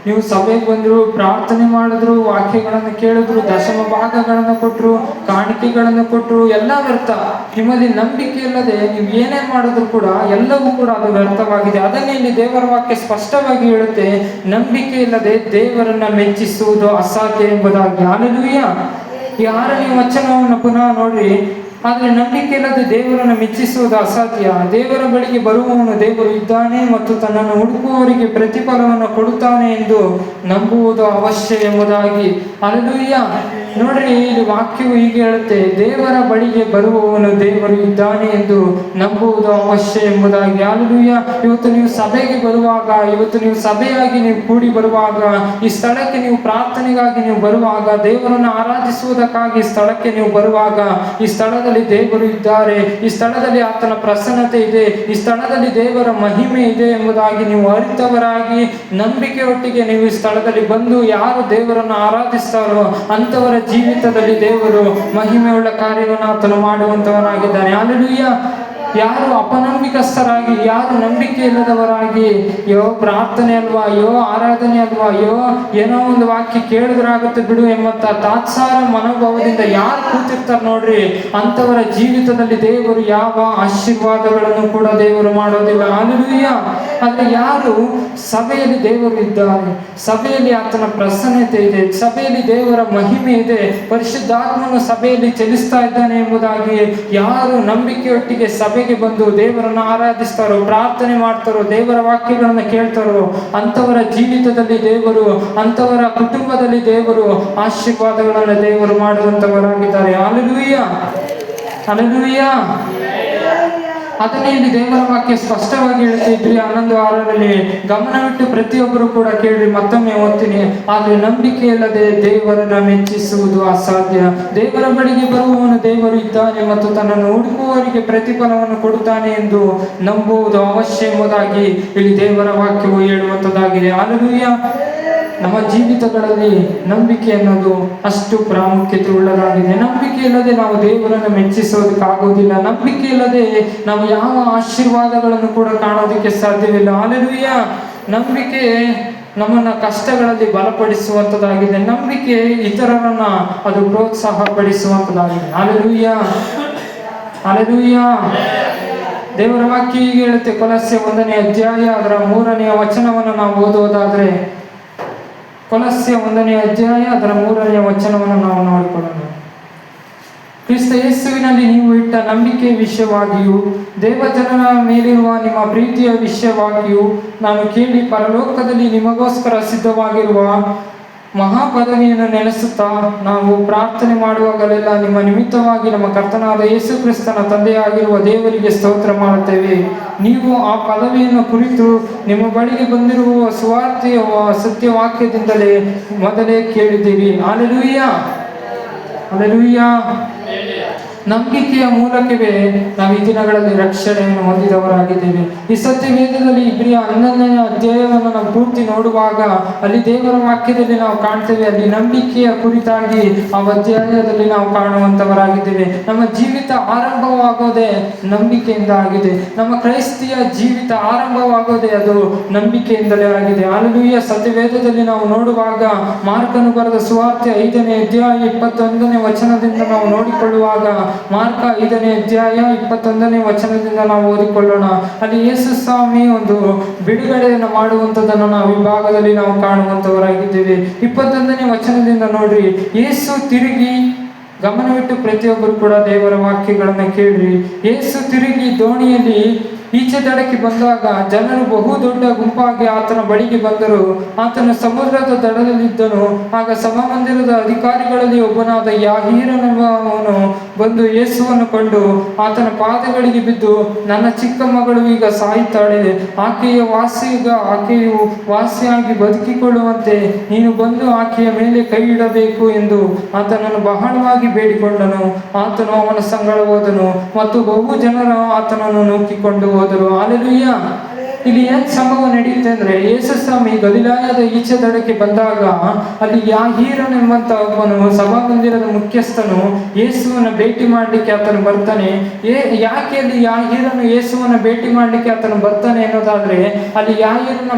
ನೀವು ಸಭೆಗೆ ಬಂದರು, ಪ್ರಾರ್ಥನೆ ಮಾಡಿದ್ರು, ವಾಕ್ಯಗಳನ್ನು ಕೇಳಿದ್ರು, ದಶಮ ಭಾಗಗಳನ್ನು ಕೊಟ್ಟರು, ಕಾಣಿಕೆಗಳನ್ನು ಕೊಟ್ಟರು, ಎಲ್ಲ ವ್ಯರ್ಥ. ನಿಮ್ಮಲ್ಲಿ ನಂಬಿಕೆ ಇಲ್ಲದೆ ನೀವು ಏನೇ ಮಾಡಿದ್ರು ಕೂಡ ಎಲ್ಲವೂ ಕೂಡ ಅದು ವ್ಯರ್ಥವಾಗಿದೆ. ಅದನ್ನೇ ಇಲ್ಲಿ ದೇವರ ವಾಕ್ಯ ಸ್ಪಷ್ಟವಾಗಿ ಹೇಳುತ್ತೆ, ನಂಬಿಕೆ ಇಲ್ಲದೆ ದೇವರನ್ನ ಮೆಚ್ಚಿಸುವುದು ಅಸಾಧ್ಯ ಎಂಬುದಾಗಿ. ಹಲ್ಲೆಲೂಯಾ. ಈ 6ನೇ ವಚನವನ್ನು ಪುನಃ ನೋಡ್ರಿ, ಆದರೆ ನಂಬಿಕೆ ಇಲ್ಲದೆ ದೇವರನ್ನು ಮೆಚ್ಚಿಸುವುದು ಅಸಾಧ್ಯ. ದೇವರ ಬಳಿಗೆ ಬರುವವನು ದೇವರು ಇದ್ದಾನೆ ಮತ್ತು ತನ್ನನ್ನು ಹುಡುಕುವವರಿಗೆ ಪ್ರತಿಫಲವನ್ನು ಕೊಡುತ್ತಾನೆ ಎಂದು ನಂಬುವುದು ಅವಶ್ಯ ಎಂಬುದಾಗಿ. ಹಲ್ಲೆಲೂಯಾ. ನೋಡ್ರಿ, ಇಲ್ಲಿ ವಾಕ್ಯವು ಹೀಗೆ ಹೇಳುತ್ತೆ, ದೇವರ ಬಳಿಗೆ ಬರುವವನು ದೇವರು ಇದ್ದಾನೆ ಎಂದು ನಂಬುವುದು ಅವಶ್ಯ ಎಂಬುದಾಗಿ. ಹಲ್ಲೆಲೂಯಾ. ಇವತ್ತು ನೀವು ಸಭೆಗೆ ಬರುವಾಗ, ಇವತ್ತು ನೀವು ಸಭೆಯಾಗಿ ನೀವು ಕೂಡಿ ಬರುವಾಗ, ಈ ಸ್ಥಳಕ್ಕೆ ನೀವು ಪ್ರಾರ್ಥನೆಗಾಗಿ ನೀವು ಬರುವಾಗ, ದೇವರನ್ನು ಆರಾಧಿಸುವುದಕ್ಕಾಗಿ ಸ್ಥಳಕ್ಕೆ ನೀವು ಬರುವಾಗ, ಈ ಸ್ಥಳದಲ್ಲಿ ದೇವರು ಇದ್ದಾರೆ, ಈ ಸ್ಥಳದಲ್ಲಿ ಆತನ ಪ್ರಸನ್ನತೆ ಇದೆ, ಈ ಸ್ಥಳದಲ್ಲಿ ದೇವರ ಮಹಿಮೆ ಇದೆ ಎಂಬುದಾಗಿ ನೀವು ಅರಿತವರಾಗಿ ನಂಬಿಕೆ ಒಟ್ಟಿಗೆ ನೀವು ಈ ಸ್ಥಳದಲ್ಲಿ ಬಂದು ಯಾರು ದೇವರನ್ನು ಆರಾಧಿಸ್ತಾರೋ ಅಂತವರ ಜೀವಿತದಲ್ಲಿ ದೇವರು ಮಹಿಮೆಯುಳ್ಳ ಕಾರ್ಯವನ್ನು ಆತನು ಮಾಡುವಂತವನಾಗಿದ್ದಾನೆ. ಹಲ್ಲೆಲೂಯಾ. ಯಾರು ಅಪನಂಬಿಕಸ್ಥರಾಗಿ, ಯಾರು ನಂಬಿಕೆ ಇಲ್ಲದವರಾಗಿ, ಪ್ರಾರ್ಥನೆ ಅಲ್ವಾ, ಆರಾಧನೆ ಅಲ್ವಾ, ಏನೋ ಒಂದು ವಾಕ್ಯ ಕೇಳಿದ್ರಾಗುತ್ತೆ ಬಿಡು ಎಂಬಂತ ತಾತ್ಸಾರ ಮನೋಭಾವದಿಂದ ಯಾರು ಕೂತಿರ್ತಾರೆ ನೋಡ್ರಿ, ಅಂತವರ ಜೀವಿತದಲ್ಲಿ ದೇವರು ಯಾವ ಆಶೀರ್ವಾದಗಳನ್ನು ಕೂಡ ದೇವರು ಮಾಡೋದಿಲ್ಲ. ಹಲ್ಲೆಲೂಯಾ. ಆದ್ರೆ ಯಾರು ಸಭೆಯಲ್ಲಿ ದೇವರು ಇದ್ದಾರೆ, ಸಭೆಯಲ್ಲಿ ಆತನ ಪ್ರಸನ್ನತೆ ಇದೆ, ಸಭೆಯಲ್ಲಿ ದೇವರ ಮಹಿಮೆ ಇದೆ, ಪರಿಶುದ್ಧಾತ್ಮನು ಸಭೆಯಲ್ಲಿ ಚಲಿಸ್ತಾ ಇದ್ದಾನೆ ಎಂಬುದಾಗಿ ಯಾರು ನಂಬಿಕೆಯೊಟ್ಟಿಗೆ ಸಭೆಗೆ ಬಂದು ದೇವರನ್ನು ಆರಾಧಿಸ್ತಾರೋ, ಪ್ರಾರ್ಥನೆ ಮಾಡ್ತಾರೋ, ದೇವರ ವಾಕ್ಯಗಳನ್ನು ಕೇಳ್ತಾರೋ, ಅಂತವರ ಜೀವಿತದಲ್ಲಿ ದೇವರು, ಅಂತವರ ಕುಟುಂಬದಲ್ಲಿ ದೇವರು ಆಶೀರ್ವಾದಗಳನ್ನು ದೇವರು ಮಾಡುವಂತವರಾಗಿದ್ದಾರೆ. Hallelujah, hallelujah. ಅದನ್ನೇ ಇಲ್ಲಿ ದೇವರ ವಾಕ್ಯ ಸ್ಪಷ್ಟವಾಗಿ ಹೇಳ್ತಿದ್ರಿ 11:6 ಗಮನವಿಟ್ಟು ಪ್ರತಿಯೊಬ್ಬರು ಕೂಡ ಕೇಳಿ. ಮತ್ತೊಮ್ಮೆ ಓದ್ತೀನಿ. ಆದರೆ ನಂಬಿಕೆ ಇಲ್ಲದೆ ದೇವರನ್ನು ಮೆಚ್ಚಿಸುವುದು ಅಸಾಧ್ಯ. ದೇವರ ಬಳಿಗೆ ಬರುವವನು ದೇವರು ಇದ್ದಾನೆ ಮತ್ತು ತನ್ನನ್ನು ಹುಡುಕುವವರಿಗೆ ಪ್ರತಿಫಲವನ್ನು ಕೊಡುತ್ತಾನೆ ಎಂದು ನಂಬುವುದು ಅವಶ್ಯ ಎಂಬುದಾಗಿ ಇಲ್ಲಿ ದೇವರ ವಾಕ್ಯವು ಹೇಳುವಂಥದ್ದಾಗಿದೆ. ಹಲ್ಲೆಲೂಯಾ. ನಮ್ಮ ಜೀವಿತಗಳಲ್ಲಿ ನಂಬಿಕೆ ಅನ್ನೋದು ಅಷ್ಟು ಪ್ರಾಮುಖ್ಯತೆ ಉಳ್ಳದಾಗಿದೆ. ನಂಬಿಕೆ ಇಲ್ಲದೆ ನಾವು ದೇವರನ್ನು ಮೆಚ್ಚಿಸೋದಕ್ಕಾಗೋದಿಲ್ಲ. ನಂಬಿಕೆ ಇಲ್ಲದೆ ನಾವು ಯಾವ ಆಶೀರ್ವಾದಗಳನ್ನು ಕೂಡ ಕಾಣೋದಕ್ಕೆ ಸಾಧ್ಯವಿಲ್ಲ. ಹಲ್ಲೆಲೂಯಾ. ನಂಬಿಕೆ ನಮ್ಮನ್ನ ಕಷ್ಟಗಳಲ್ಲಿ ಬಲಪಡಿಸುವಂಥದ್ದಾಗಿದೆ. ನಂಬಿಕೆ ಇತರರನ್ನ ಅದು ಪ್ರೋತ್ಸಾಹ ಪಡಿಸುವಂಥದ್ದಾಗಿದೆ. Hallelujah, hallelujah. ದೇವರ ವಾಕ್ಯ ಹೀಗೆ ಹೇಳುತ್ತೆ. ಕೊಲಸ್ಸೆ 1:ಅಧ್ಯಾಯ ಅದರ 3ನೇ ವಚನವನ್ನು ನಾವು ಓದುವುದಾದ್ರೆ, ಕೊಲಸ್ಸೆ 1:ಅಧ್ಯಾಯ ಅದರ 3ನೇ ವಚನವನ್ನು ನಾವು ನೋಡಿಕೊಳ್ಳೋಣ. ಕ್ರಿಸ್ತ ಯೇಸುವಿನಲ್ಲಿ ನೀವು ಇಟ್ಟ ನಂಬಿಕೆ ವಿಷಯವಾಗಿಯೂ ದೇವಜನರ ಮೇಲಿರುವ ನಿಮ್ಮ ಪ್ರೀತಿಯ ವಿಷಯವಾಗಿಯೂ ನಾನು ಕೇಳಿ ಪರಲೋಕದಲ್ಲಿ ನಿಮಗೋಸ್ಕರ ಸಿದ್ಧವಾಗಿರುವ ಮಹಾಪದವಿಯನ್ನು ನೆನೆಸುತ್ತಾ ನಾವು ಪ್ರಾರ್ಥನೆ ಮಾಡುವಾಗಲೆಲ್ಲ ನಿಮ್ಮ ನಿಮಿತ್ತವಾಗಿ ನಮ್ಮ ಕರ್ತನಾದ ಯೇಸು ಕ್ರಿಸ್ತನ ತಂದೆಯಾಗಿರುವ ದೇವರಿಗೆ ಸ್ತೋತ್ರ ಮಾಡುತ್ತೇವೆ. ನೀವು ಆ ಪದವಿಯನ್ನು ಕುರಿತು ನಿಮ್ಮ ಬಳಿಗೆ ಬಂದಿರುವ ಸುವಾರ್ತೆಯ ಸತ್ಯವಾಕ್ಯದಿಂದಲೇ ಮೊದಲೇ ಕೇಳಿದ್ದೀರಿ. Hallelujah, hallelujah. ನಂಬಿಕೆಯ ಮೂಲಕವೇ ನಾವು ಈ ದಿನಗಳಲ್ಲಿ ರಕ್ಷಣೆಯನ್ನು ಹೊಂದಿದವರಾಗಿದ್ದೇವೆ. ಈ ಸತ್ಯವೇದದಲ್ಲಿ ಇಬ್ರಿಯ 11ನೇ ಅಧ್ಯಾಯವನ್ನು ನಾವು ಪೂರ್ತಿ ನೋಡುವಾಗ ಅಲ್ಲಿ ದೇವರ ವಾಕ್ಯದಲ್ಲಿ ನಾವು ಕಾಣ್ತೇವೆ. ಅಲ್ಲಿ ನಂಬಿಕೆಯ ಕುರಿತಾಗಿ ಆ ಅಧ್ಯಾಯದಲ್ಲಿ ನಾವು ಕಾಣುವಂತವರಾಗಿದ್ದೇವೆ. ನಮ್ಮ ಜೀವಿತ ಆರಂಭವಾಗೋದೇ ನಂಬಿಕೆಯಿಂದ ಆಗಿದೆ. ನಮ್ಮ ಕ್ರೈಸ್ತಿಯ ಜೀವಿತ ಆರಂಭವಾಗೋದೇ ಅದು ನಂಬಿಕೆಯಿಂದಲೇ ಆಗಿದೆ. ಹಲ್ಲೆಲೂಯಾ. ಸತ್ಯವೇದದಲ್ಲಿ ನಾವು ನೋಡುವಾಗ ಮಾರ್ಕನು ಬರೆದ ಸುವಾರ್ತೆ 5ನೇ ಅಧ್ಯಾಯ 21ನೇ ವಚನದಿಂದ ನಾವು ನೋಡಿಕೊಳ್ಳುವಾಗ, ಮಾರ್ಕ 5ನೇ ಅಧ್ಯಾಯ 21ನೇ ವಚನದಿಂದ ನಾವು ಓದಿಕೊಳ್ಳೋಣ. ಅಲ್ಲಿ ಯೇಸು ಸ್ವಾಮಿ ಒಂದು ಬಿಡುಗಡೆಯನ್ನು ಮಾಡುವಂಥದ್ದನ್ನು ನಾವು ಈ ಭಾಗದಲ್ಲಿ ನಾವು ಕಾಣುವಂತವರಾಗಿದ್ದೇವೆ. 21ನೇ ವಚನದಿಂದ ನೋಡ್ರಿ. ಯೇಸು ತಿರುಗಿ, ಗಮನವಿಟ್ಟು ಪ್ರತಿಯೊಬ್ಬರು ಕೂಡ ದೇವರ ವಾಕ್ಯಗಳನ್ನು ಕೇಳ್ರಿ. ಯೇಸು ತಿರುಗಿ ದೋಣಿಯಲ್ಲಿ ಈಚೆ ದಡಕ್ಕೆ ಬಂದಾಗ ಜನರು ಬಹು ದೊಡ್ಡ ಗುಂಪಾಗಿ ಆತನ ಬಳಿಗೆ ಬಂದರು. ಆತನು ಸಮುದ್ರದ ದಡದಲ್ಲಿದ್ದನು. ಆಗ ಸಭಾಮಂದಿರದ ಅಧಿಕಾರಿಗಳಲ್ಲಿ ಒಬ್ಬನಾದ ಯಾಹೀರನೆಂಬವನು ಬಂದು ಯೇಸುವನ್ನು ಕಂಡು ಆತನ ಪಾದಗಳಿಗೆ ಬಿದ್ದು, ನನ್ನ ಚಿಕ್ಕ ಮಗಳು ಈಗ ಸಾಯುತ್ತಾಳೆ, ಆಕೆಯು ವಾಸಿಯಾಗಿ ಬದುಕಿಕೊಳ್ಳುವಂತೆ ನೀನು ಬಂದು ಆಕೆಯ ಮೇಲೆ ಕೈ ಇಡಬೇಕು ಎಂದು ಆತನನ್ನು ಬಹಳವಾಗಿ ಬೇಡಿಕೊಂಡನು. ಆತನು ಅವನ ಸಂಗಡ ಹೋದನು ಮತ್ತು ಬಹು ಜನರು ಆತನನ್ನು ನೂಕಿಕೊಂಡು ಹೋದರು. ಹಲ್ಲೆಲೂಯಾ. ಇಲ್ಲಿ ಏನ್ ಸಂಭವ ನಡೆಯುತ್ತೆ ಅಂದ್ರೆ, ಯೇಸು ಸ್ವಾಮಿ ಗಲಿಲಾಯದ ಈಚೆ ದಡಕ್ಕೆ ಬಂದಾಗ ಅಲ್ಲಿ ಯಾಹೀರನೆಂಬಂತ ಒಬ್ಬನು ಸಭಾಮಂದಿರದ ಮುಖ್ಯಸ್ಥನು ಯೇಸುವನ್ನ ಭೇಟಿ ಮಾಡ್ಲಿಕ್ಕೆ ಆತನು ಬರ್ತಾನೆ. ಯಾಕೆ ಅಲ್ಲಿ ಯಾಹೀರನು ಯೇಸುವನ್ನ ಭೇಟಿ ಮಾಡ್ಲಿಕ್ಕೆ ಆತನು ಬರ್ತಾನೆ ಅನ್ನೋದಾದ್ರೆ, ಅಲ್ಲಿ ಯಾಹೀರನ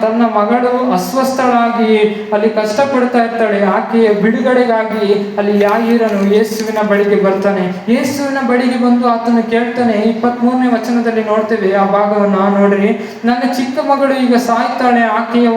ತನ್ನ ಮಗಳು ಅಸ್ವಸ್ಥಳಾಗಿ ಅಲ್ಲಿ ಕಷ್ಟಪಡ್ತಾ ಇರ್ತಾಳೆ. ಆಕೆಯ ಬಿಡುಗಡೆಗಾಗಿ ಅಲ್ಲಿ ಯಾಹೀರನು ಯೇಸುವಿನ ಬಳಿಗೆ ಬರ್ತಾನೆ. ಯೇಸುವಿನ ಬಳಿಗೆ ಬಂದು ಆತನು ಕೇಳ್ತಾನೆ. 23ನೇ ವಚನದಲ್ಲಿ ನೋಡ್ತೇವೆ ಆ ಭಾಗವನ್ನು ನೋಡ್ರಿ. ನನ್ನ ಚಿಕ್ಕ ಮಗಳು ಈಗ ಸಾಯ್ತಾಳೆ, ಆಕೆಯು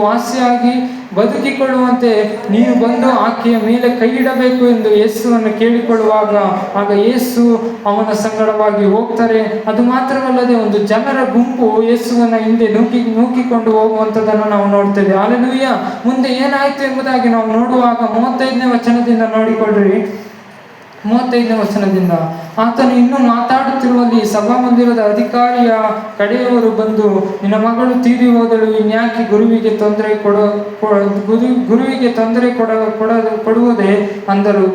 ವಾಸಿಯಾಗಿ ಬದುಕಿಕೊಳ್ಳುವಂತೆ ನೀವು ಬಂದು ಆಕೆಯ ಮೇಲೆ ಕೈ ಇಡಬೇಕು ಎಂದು ಯೇಸುವನ್ನು ಕೇಳಿಕೊಳ್ಳುವಾಗ, ಆಗ ಯೇಸು ಅವನ ಸಂಗಡವಾಗಿ ಹೋಗ್ತಾರೆ. ಅದು ಮಾತ್ರವಲ್ಲದೆ ಒಂದು ಜನರ ಗುಂಪು ಯೇಸುವನ್ನ ಹಿಂದೆ ನೂಕಿಕೊಂಡು ಹೋಗುವಂಥದ್ದನ್ನು ನಾವು ನೋಡ್ತೇವೆ. ಹಲ್ಲೆಲೂಯಾ. ಮುಂದೆ ಏನಾಯ್ತು ಎಂಬುದಾಗಿ ನಾವು ನೋಡುವಾಗ 35ನೇ ವಚನದಿಂದ ನೋಡಿಕೊಳ್ಳ್ರಿ. 35ನೇ ವಚನದಿಂದ, ಆತನು ಇನ್ನೂ ಮಾತಾಡುತ್ತಿರುವಲ್ಲಿ ಸಭಾಮಂದಿರದ ಅಧಿಕಾರಿಯ ಕಡೆಯವರು ಬಂದು, ನಿನ್ನ ಮಗಳು ತೀರಿ ಹೋದಳು, ಇನ್ಯಾಕೆ ಗುರುವಿಗೆ ತೊಂದರೆ ಕೊಡುವುದೇ ಅಂದರು.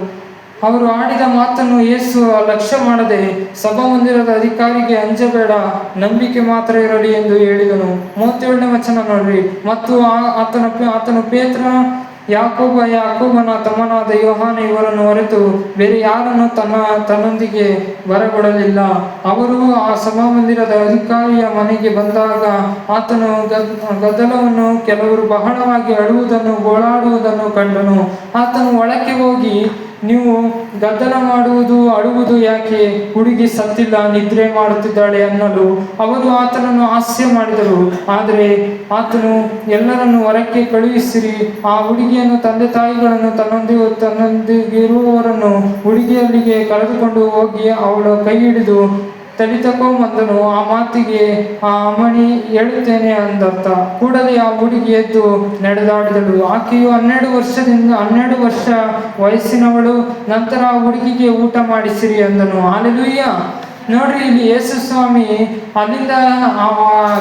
ಅವರು ಆಡಿದ ಮಾತನ್ನು ಯೇಸು ಲಕ್ಷ್ಯ ಮಾಡದೆ, ಸಭಾಮಂದಿರದ ಅಧಿಕಾರಿಗೆ ಅಂಜಬೇಡ, ನಂಬಿಕೆ ಮಾತ್ರ ಇರಲಿ ಎಂದು ಹೇಳಿದನು. 37ನೇ ವಚನ ನೋಡ್ರಿ. ಮತ್ತು ಆತನು ಯಾಕೋಬನ ತಮ್ಮನಾದ ಯೋಹಾನ ಇವರನ್ನು ಹೊರತು ಬೇರೆ ಯಾರನ್ನು ತನ್ನೊಂದಿಗೆ ಬರಗೊಡಲಿಲ್ಲ. ಅವರು ಆ ಸಭಾಮಂದಿರದ ಅಧಿಕಾರಿಯ ಮನೆಗೆ ಬಂದಾಗ ಆತನು ಗದ್ದಲವನ್ನು, ಕೆಲವರು ಬಹಳವಾಗಿ ಅಳುವುದನ್ನು, ಗೋಳಾಡುವುದನ್ನು ಕಂಡನು. ಆತನು ಒಳಕ್ಕೆ ಹೋಗಿ, ನೀವು ಗದ್ದಲ ಮಾಡುವುದು, ಅಳುವುದು ಯಾಕೆ? ಹುಡುಗಿ ಸತ್ತಿಲ್ಲ, ನಿದ್ರೆ ಮಾಡುತ್ತಿದ್ದಾಳೆ ಅನ್ನಲು ಅವರು ಆತನನ್ನು ಹಾಸ್ಯ ಮಾಡಿದರು. ಆದರೆ ಆತನು ಎಲ್ಲರನ್ನು ಹೊರಕ್ಕೆ ಕಳುಹಿಸಿರಿ, ಆ ಹುಡುಗಿಯನ್ನು, ತಂದೆ ತಾಯಿಗಳನ್ನು, ತನ್ನೊಂದಿಗಿರುವವರನ್ನು ಹುಡುಗಿಯಲ್ಲಿಗೆ ಕರೆದುಕೊಂಡು ಹೋಗಿ ಅವಳ ಕೈ ಹಿಡಿದು ತಡಿತಕೊಂಬಂದನು. ಆ ಮಾತಿಗೆ ಆ ಅಮ್ಮಣಿ ಹೇಳುತ್ತೇನೆ ಅಂದರ್ಥ. ಕೂಡಲೇ ಆ ಹುಡುಗಿ ಎದ್ದು ನಡೆದಾಡಿದಳು. ಆಕೆಯು 12 ವರ್ಷ ವಯಸ್ಸಿನವಳು. ನಂತರ ಆ ಹುಡುಗಿಗೆ ಊಟ ಮಾಡಿಸಿರಿ ಅಂದನು. ಹಲ್ಲೆಲೂಯಾ. ನೋಡ್ರಿ, ಇಲ್ಲಿ ಯೇಸು ಸ್ವಾಮಿ ಅಲ್ಲಿಂದ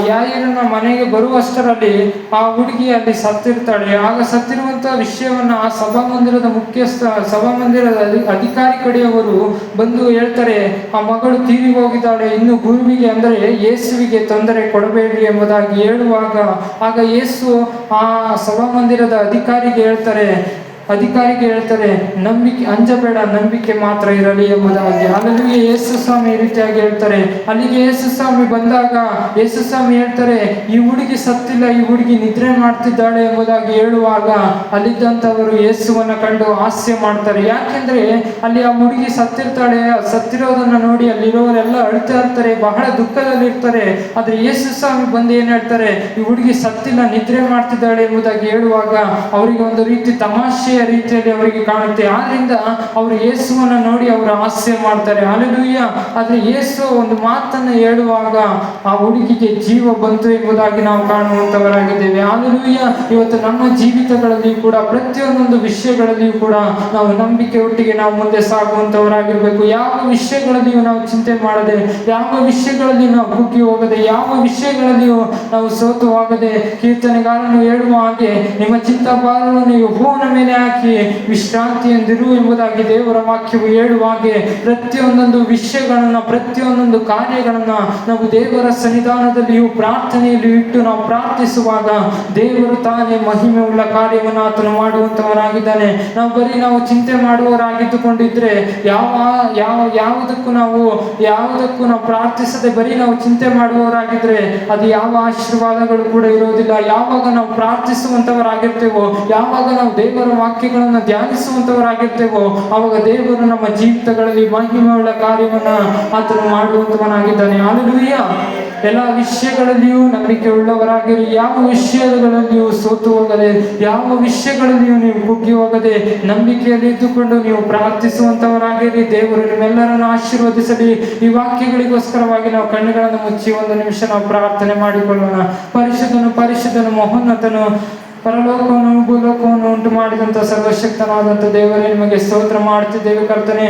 ಯಾಯೀರನ ಮನೆಗೆ ಬರುವಷ್ಟರಲ್ಲಿ ಆ ಹುಡುಗಿ ಅಲ್ಲಿ ಸತ್ತಿರ್ತಾಳೆ. ಆಗ ಸತ್ತಿರುವಂತ ವಿಷಯವನ್ನ ಆ ಸಭಾಮಂದಿರದ ಅಧಿಕಾರಿ ಕಡೆಯವರು ಬಂದು ಹೇಳ್ತಾರೆ, ಆ ಮಗಳು ತೀರಿ ಹೋಗಿದ್ದಾಳೆ, ಇನ್ನು ಗುರುವಿಗೆ ಅಂದರೆ ಯೇಸುವಿಗೆ ತೊಂದರೆ ಕೊಡಬೇಡ್ರಿ ಎಂಬುದಾಗಿ ಹೇಳುವಾಗ, ಆಗ ಯೇಸು ಆ ಸಭಾಮಂದಿರದ ಅಧಿಕಾರಿಗೆ ಹೇಳ್ತಾರೆ, ನಂಬಿಕೆ ಅಂಜಬೇಡ, ನಂಬಿಕೆ ಮಾತ್ರ ಇರಲಿ ಎಂಬುದಾಗಿ. ಅಲ್ಲಿಗೆ ಯೇಸು ಸ್ವಾಮಿ ಈ ರೀತಿಯಾಗಿ ಹೇಳ್ತಾರೆ. ಅಲ್ಲಿಗೆ ಯೇಸು ಸ್ವಾಮಿ ಬಂದಾಗ ಯೇಸು ಸ್ವಾಮಿ ಹೇಳ್ತಾರೆ, ಈ ಹುಡುಗಿ ಸತ್ತಿಲ್ಲ, ಈ ಹುಡುಗಿ ನಿದ್ರೆ ಮಾಡ್ತಿದ್ದಾಳೆ ಎಂಬುದಾಗಿ ಹೇಳುವಾಗ ಅಲ್ಲಿದ್ದಂಥವರು ಯೇಸುವನ್ನ ಕಂಡು ಹಾಸ್ಯ ಮಾಡ್ತಾರೆ. ಯಾಕೆಂದ್ರೆ ಅಲ್ಲಿ ಆ ಹುಡುಗಿ ಸತ್ತಿರೋದನ್ನ ನೋಡಿ ಅಲ್ಲಿರೋರೆಲ್ಲ ಅಳ್ತಾ ಇರ್ತಾರೆ, ಬಹಳ ದುಃಖದಲ್ಲಿರ್ತಾರೆ. ಆದ್ರೆ ಯೇಸು ಸ್ವಾಮಿ ಬಂದು ಏನ್ ಹೇಳ್ತಾರೆ, ಈ ಹುಡುಗಿ ಸತ್ತಿಲ್ಲ, ನಿದ್ರೆ ಮಾಡ್ತಿದ್ದಾಳೆ ಎಂಬುದಾಗಿ ಹೇಳುವಾಗ ಅವರಿಗೆ ಒಂದು ರೀತಿ ತಮಾಷೆಯ ರೀತಿಯಲ್ಲಿ ಅವರಿಗೆ ಕಾಣುತ್ತೆ. ಆದ್ರಿಂದ ಅವರು ಯೇಸುವನ್ನ ನೋಡಿ ಅವರು ಹಾಸ್ಯ ಮಾಡ್ತಾರೆ. ಹಲ್ಲೆಲೂಯಾ. ಆದ್ರೆ ಯೇಸು ಒಂದು ಮಾತನ್ನು ಹೇಳುವಾಗ ಆ ಹುಡುಗಿಗೆ ಜೀವ ಬಂತು ಎಂಬುದಾಗಿ ನಾವು ಕಾಣುವಂತವರಾಗಿದ್ದೇವೆ. ಹಲ್ಲೆಲೂಯಾ. ಇವತ್ತು ನಮ್ಮ ಜೀವಿತಗಳಲ್ಲಿ ಕೂಡ ಪ್ರತಿಯೊಂದೊಂದು ವಿಷಯಗಳಲ್ಲಿಯೂ ಕೂಡ ನಾವು ನಂಬಿಕೆ ಒಟ್ಟಿಗೆ ನಾವು ಮುಂದೆ ಸಾಗುವಂತವರಾಗಿರ್ಬೇಕು. ಯಾವ ವಿಷಯಗಳಲ್ಲಿಯೂ ನಾವು ಚಿಂತೆ ಮಾಡದೆ, ಯಾವ ವಿಷಯಗಳಲ್ಲಿ ನಾವು ಕುಗ್ಗಿ ಹೋಗದೆ, ಯಾವ ವಿಷಯಗಳಲ್ಲಿಯೂ ನಾವು ಸೋತು ಹೋಗದೆ, ಕೀರ್ತನೆಗಾರನು ಹೇಳುವ ಹಾಗೆ ನಿಮ್ಮ ಚಿಂತಾಭಾರವನ್ನು ಯೆಹೋವನ ಮೇಲೆ ಹಾಕಿ ವಿಶ್ರಾಂತಿ ಎಂದಿರು ಎಂಬುದಾಗಿ ದೇವರ ವಾಕ್ಯವು ಹೇಳುವ ಹಾಗೆ ಪ್ರತಿಯೊಂದೊಂದು ವಿಷಯಗಳನ್ನ, ಪ್ರತಿಯೊಂದೊಂದು ಕಾರ್ಯಗಳನ್ನ ನಾವು ದೇವರ ಸನ್ನಿಧಾನದಲ್ಲಿಯೂ ಪ್ರಾರ್ಥನೆಯಲ್ಲಿಯೂ ಇಟ್ಟು ನಾವು ಪ್ರಾರ್ಥಿಸುವಾಗ ದೇವರು ತಾನೇ ಮಹಿಮೆ ಉಳ್ಳ ಕಾರ್ಯವನ್ನು ಆತನು ಮಾಡುವಂತವನಾಗಿದ್ದಾನೆ. ನಾವು ಚಿಂತೆ ಮಾಡುವವರಾಗಿದ್ದುಕೊಂಡಿದ್ರೆ ಯಾವುದಕ್ಕೂ ನಾವು ಪ್ರಾರ್ಥಿಸದೆ ಬರೀ ನಾವು ಚಿಂತೆ ಮಾಡುವವರಾಗಿದ್ರೆ ಅದು ಯಾವ ಆಶೀರ್ವಾದಗಳು ಕೂಡ ಇರೋದಿಲ್ಲ. ಯಾವಾಗ ನಾವು ಪ್ರಾರ್ಥಿಸುವಂತವರಾಗಿರ್ತೇವೋ, ಯಾವಾಗ ನಾವು ದೇವರ ವಾಕ್ಯಗಳನ್ನು ಧ್ಯಾನಿಸುವಂತವರಾಗಿರ್ತೇವೋ, ಆವಾಗ ದೇವರು ನಮ್ಮ ಜೀವಿತಗಳಲ್ಲಿ ಮಹಿಮೆಯುಳ್ಳ ಕಾರ್ಯವನ್ನ ಆತನು ಮಾಡುವಂತವನಾಗಿದ್ದಾನೆ. ಹಲ್ಲೆಲೂಯಾ. ಎಲ್ಲ ವಿಷಯಗಳಲ್ಲಿಯೂ ನಂಬಿಕೆ ಉಳ್ಳವರಾಗಿರಿ. ಯಾವ ವಿಷಯಗಳಲ್ಲಿಯೂ ಸೋತು ಹೋಗದೆ, ಯಾವ ವಿಷಯಗಳಲ್ಲಿಯೂ ನೀವು ಕುಗ್ಗಿ ಹೋಗದೆ ನಂಬಿಕೆಯಲ್ಲಿ ಇದ್ದುಕೊಂಡು ನೀವು ಪ್ರಾರ್ಥಿಸುವಂತವರಾಗಿರಿ. ದೇವರು ನಿಮ್ಮೆಲ್ಲರನ್ನು ಆಶೀರ್ವದಿಸಲಿ. ಈ ವಾಕ್ಯಗಳಿಗೋಸ್ಕರವಾಗಿ ನಾವು ಕಣ್ಣುಗಳನ್ನು ಮುಚ್ಚಿ ಒಂದು ನಿಮಿಷ ನಾವು ಪ್ರಾರ್ಥನೆ ಮಾಡಿಕೊಳ್ಳೋಣ. ಪರಿಶುದ್ಧನು ಮಹೋನ್ನತನು, ಪರಲೋಕವನ್ನು ಭೂಲೋಕವನ್ನು ಉಂಟು ಮಾಡಿದಂಥ ಸರ್ವಶಕ್ತನಾದಂಥ ದೇವರೇ, ನಿಮಗೆ ಸ್ತೋತ್ರ ಮಾಡ್ತಿದ್ದೇವೆ ಕರ್ತನೆ.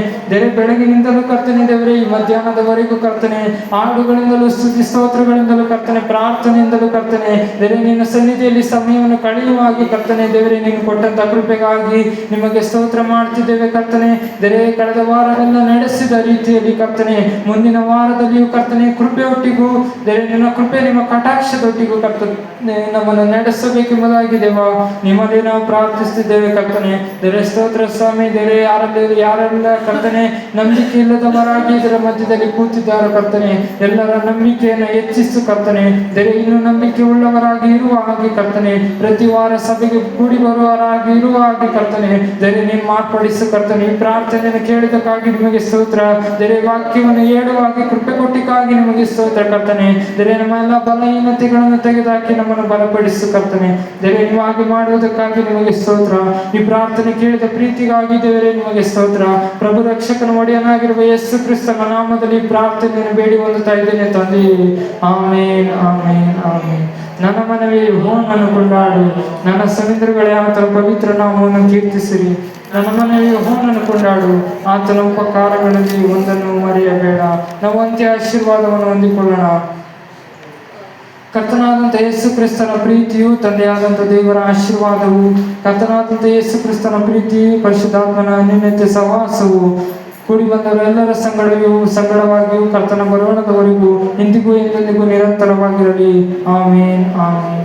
ಬೆಳಗಿನಿಂದಲೂ ಕರ್ತನೆ ದೇವರೇ, ಈ ಮಧ್ಯಾಹ್ನದವರೆಗೂ ಕರ್ತನೆ, ಹಾಡುಗಳಿಂದಲೂ ಸ್ತುತಿ ಸ್ತೋತ್ರಗಳಿಂದಲೂ ಕರ್ತನೆ, ಪ್ರಾರ್ಥನೆಯಿಂದಲೂ ಕರ್ತನೆ ದೇವರೇ, ನಿನ್ನ ಸನ್ನಿಧಿಯಲ್ಲಿ ಸಮಯವನ್ನು ಕಳೆಯುವ ಹಾಗೆ ಕರ್ತನೆ ದೇವರೇ, ನೀನು ಕೊಟ್ಟಂತ ಕೃಪೆಗಾಗಿ ನಿಮಗೆ ಸ್ತೋತ್ರ ಮಾಡ್ತಿದ್ದೇವೆ ಕರ್ತನೆ. ಕಳೆದ ವಾರವೆಲ್ಲ ನಡೆಸಿದ ರೀತಿಯಲ್ಲಿ ಕರ್ತನೆ, ಮುಂದಿನ ವಾರದಲ್ಲಿಯೂ ಕರ್ತನೆ ಕೃಪೆ ಒಟ್ಟಿಗೂ ನಿನ್ನ ಕೃಪೆ, ನಿಮ್ಮ ಕಟಾಕ್ಷದೊಟ್ಟಿಗೂ ಕರ್ತನೆ ನಮ್ಮನ್ನು ನಡೆಸಬೇಕೆಂಬುದಾಗಿ ದೇವ ನಿಮ್ಮಲ್ಲಿ ನಾವು ಪ್ರಾರ್ಥಿಸುತ್ತಿದ್ದೇವೆ ಕರ್ತನೆ. ಸ್ತೋತ್ರ ಸ್ವಾಮಿ. ಯಾರೆಲ್ಲ ಕರ್ತನೆ ನಂಬಿಕೆ ಇಲ್ಲದವರಾಗಿ ಇದರ ಮಧ್ಯದಲ್ಲಿ ಕೂತಿದ್ದಾರೆ ಕರ್ತನೆ, ಎಲ್ಲರ ನಂಬಿಕೆಯನ್ನು ಹೆಚ್ಚಿಸು ಕರ್ತನೆ. ಇನ್ನು ನಂಬಿಕೆ ಉಳ್ಳವರಾಗಿ ಇರುವ ಹಾಗೆ ಕರ್ತನೆ, ಪ್ರತಿ ವಾರ ಸಭೆಗೆ ಕೂಡಿ ಬರುವವರಾಗಿ ಇರುವ ಹಾಗೆ ಕರ್ತನೆ ನೀನು ಮಾರ್ಪಡಿಸು ಕರ್ತನೆ. ಈ ಪ್ರಾರ್ಥನೆಯನ್ನು ಕೇಳಿದಕ್ಕಾಗಿ ನಿಮಗೆ ಸ್ತೋತ್ರ. ವಾಕ್ಯವನ್ನು ಹೇಳುವ ಹಾಗೆ ಕೃಪೆ ಕೊಟ್ಟಿಗಾಗಿ ನಿಮಗೆ ಸ್ತೋತ್ರ ಕರ್ತನೆ. ನಮ್ಮ ಎಲ್ಲ ಬಲಹೀನತೆಗಳನ್ನು ತೆಗೆದುಹಾಕಿ ನಮ್ಮನ್ನು ಬಲಪಡಿಸು ಕರ್ತನೆ. ನಿಮಗೆ ಮಾಡುವುದಕ್ಕಾಗಿ ನಿಮಗೆ ಸ್ತೋತ್ರ. ಈ ಪ್ರಾರ್ಥನೆ ಕೇಳಿದ ಪ್ರೀತಿಗಾಗಿ ದೇವರೇ ನಿಮಗೆ ಸ್ತೋತ್ರ. ಪ್ರಭು ರಕ್ಷಕನ ಒಡೆಯನಾಗಿರುವ ಯೇಸು ಕ್ರಿಸ್ತನ ನಾಮದಲ್ಲಿ ಪ್ರಾರ್ಥನೆಯನ್ನು ಬೇಡಿ ಹೊಂದುತ್ತಾ ಇದ್ದೇನೆ ತಂದೆ. ಆಮೇನ್, ಆಮೇನ್, ಆಮೇನ್. ನನ್ನ ಮನವೇ ಯೆಹೋವನನ್ನು ಕೊಂಡಾಡು, ನನ್ನ ಸಮಿಂದ್ರಗಳೇ ಆತನ ಪವಿತ್ರ ನಾಮವನ್ನು ಕೀರ್ತಿಸಿರಿ. ನನ್ನ ಮನವೇ ಯೆಹೋವನನ್ನು ಕೊಂಡಾಡು, ಆತನ ಉಪಕಾರಗಳಲ್ಲಿ ಒಂದನ್ನು ಮರೆಯಬೇಡ. ನಾವು ಅಂತ್ಯ ಆಶೀರ್ವಾದವನ್ನು ಹೊಂದಿಕೊಳ್ಳೋಣ. ಕರ್ತನಾದಂಥ ಯೇಸು ಕ್ರಿಸ್ತನ ಪ್ರೀತಿಯು, ತಂದೆಯಾದಂಥ ದೇವರ ಆಶೀರ್ವಾದವು, ಕರ್ತನಾದಂಥ ಯೇಸು ಕ್ರಿಸ್ತನ ಪ್ರೀತಿ, ಪರಿಶುದ್ಧಾತ್ಮನ ಅನ್ಯೋನ್ಯತೆ ಸಹವಾಸವು ಕೂಡಿ ಬಂದವರೆಲ್ಲರ ಸಂಗಡವಾಗಿಯೂ ಕರ್ತನ ಬರೋಣದವರೆಗೂ ಇಂದಿಗೂ ಎಂದೆಂದಿಗೂ ನಿರಂತರವಾಗಿರಲಿ. ಆಮೇನ್, ಆಮೇನ್.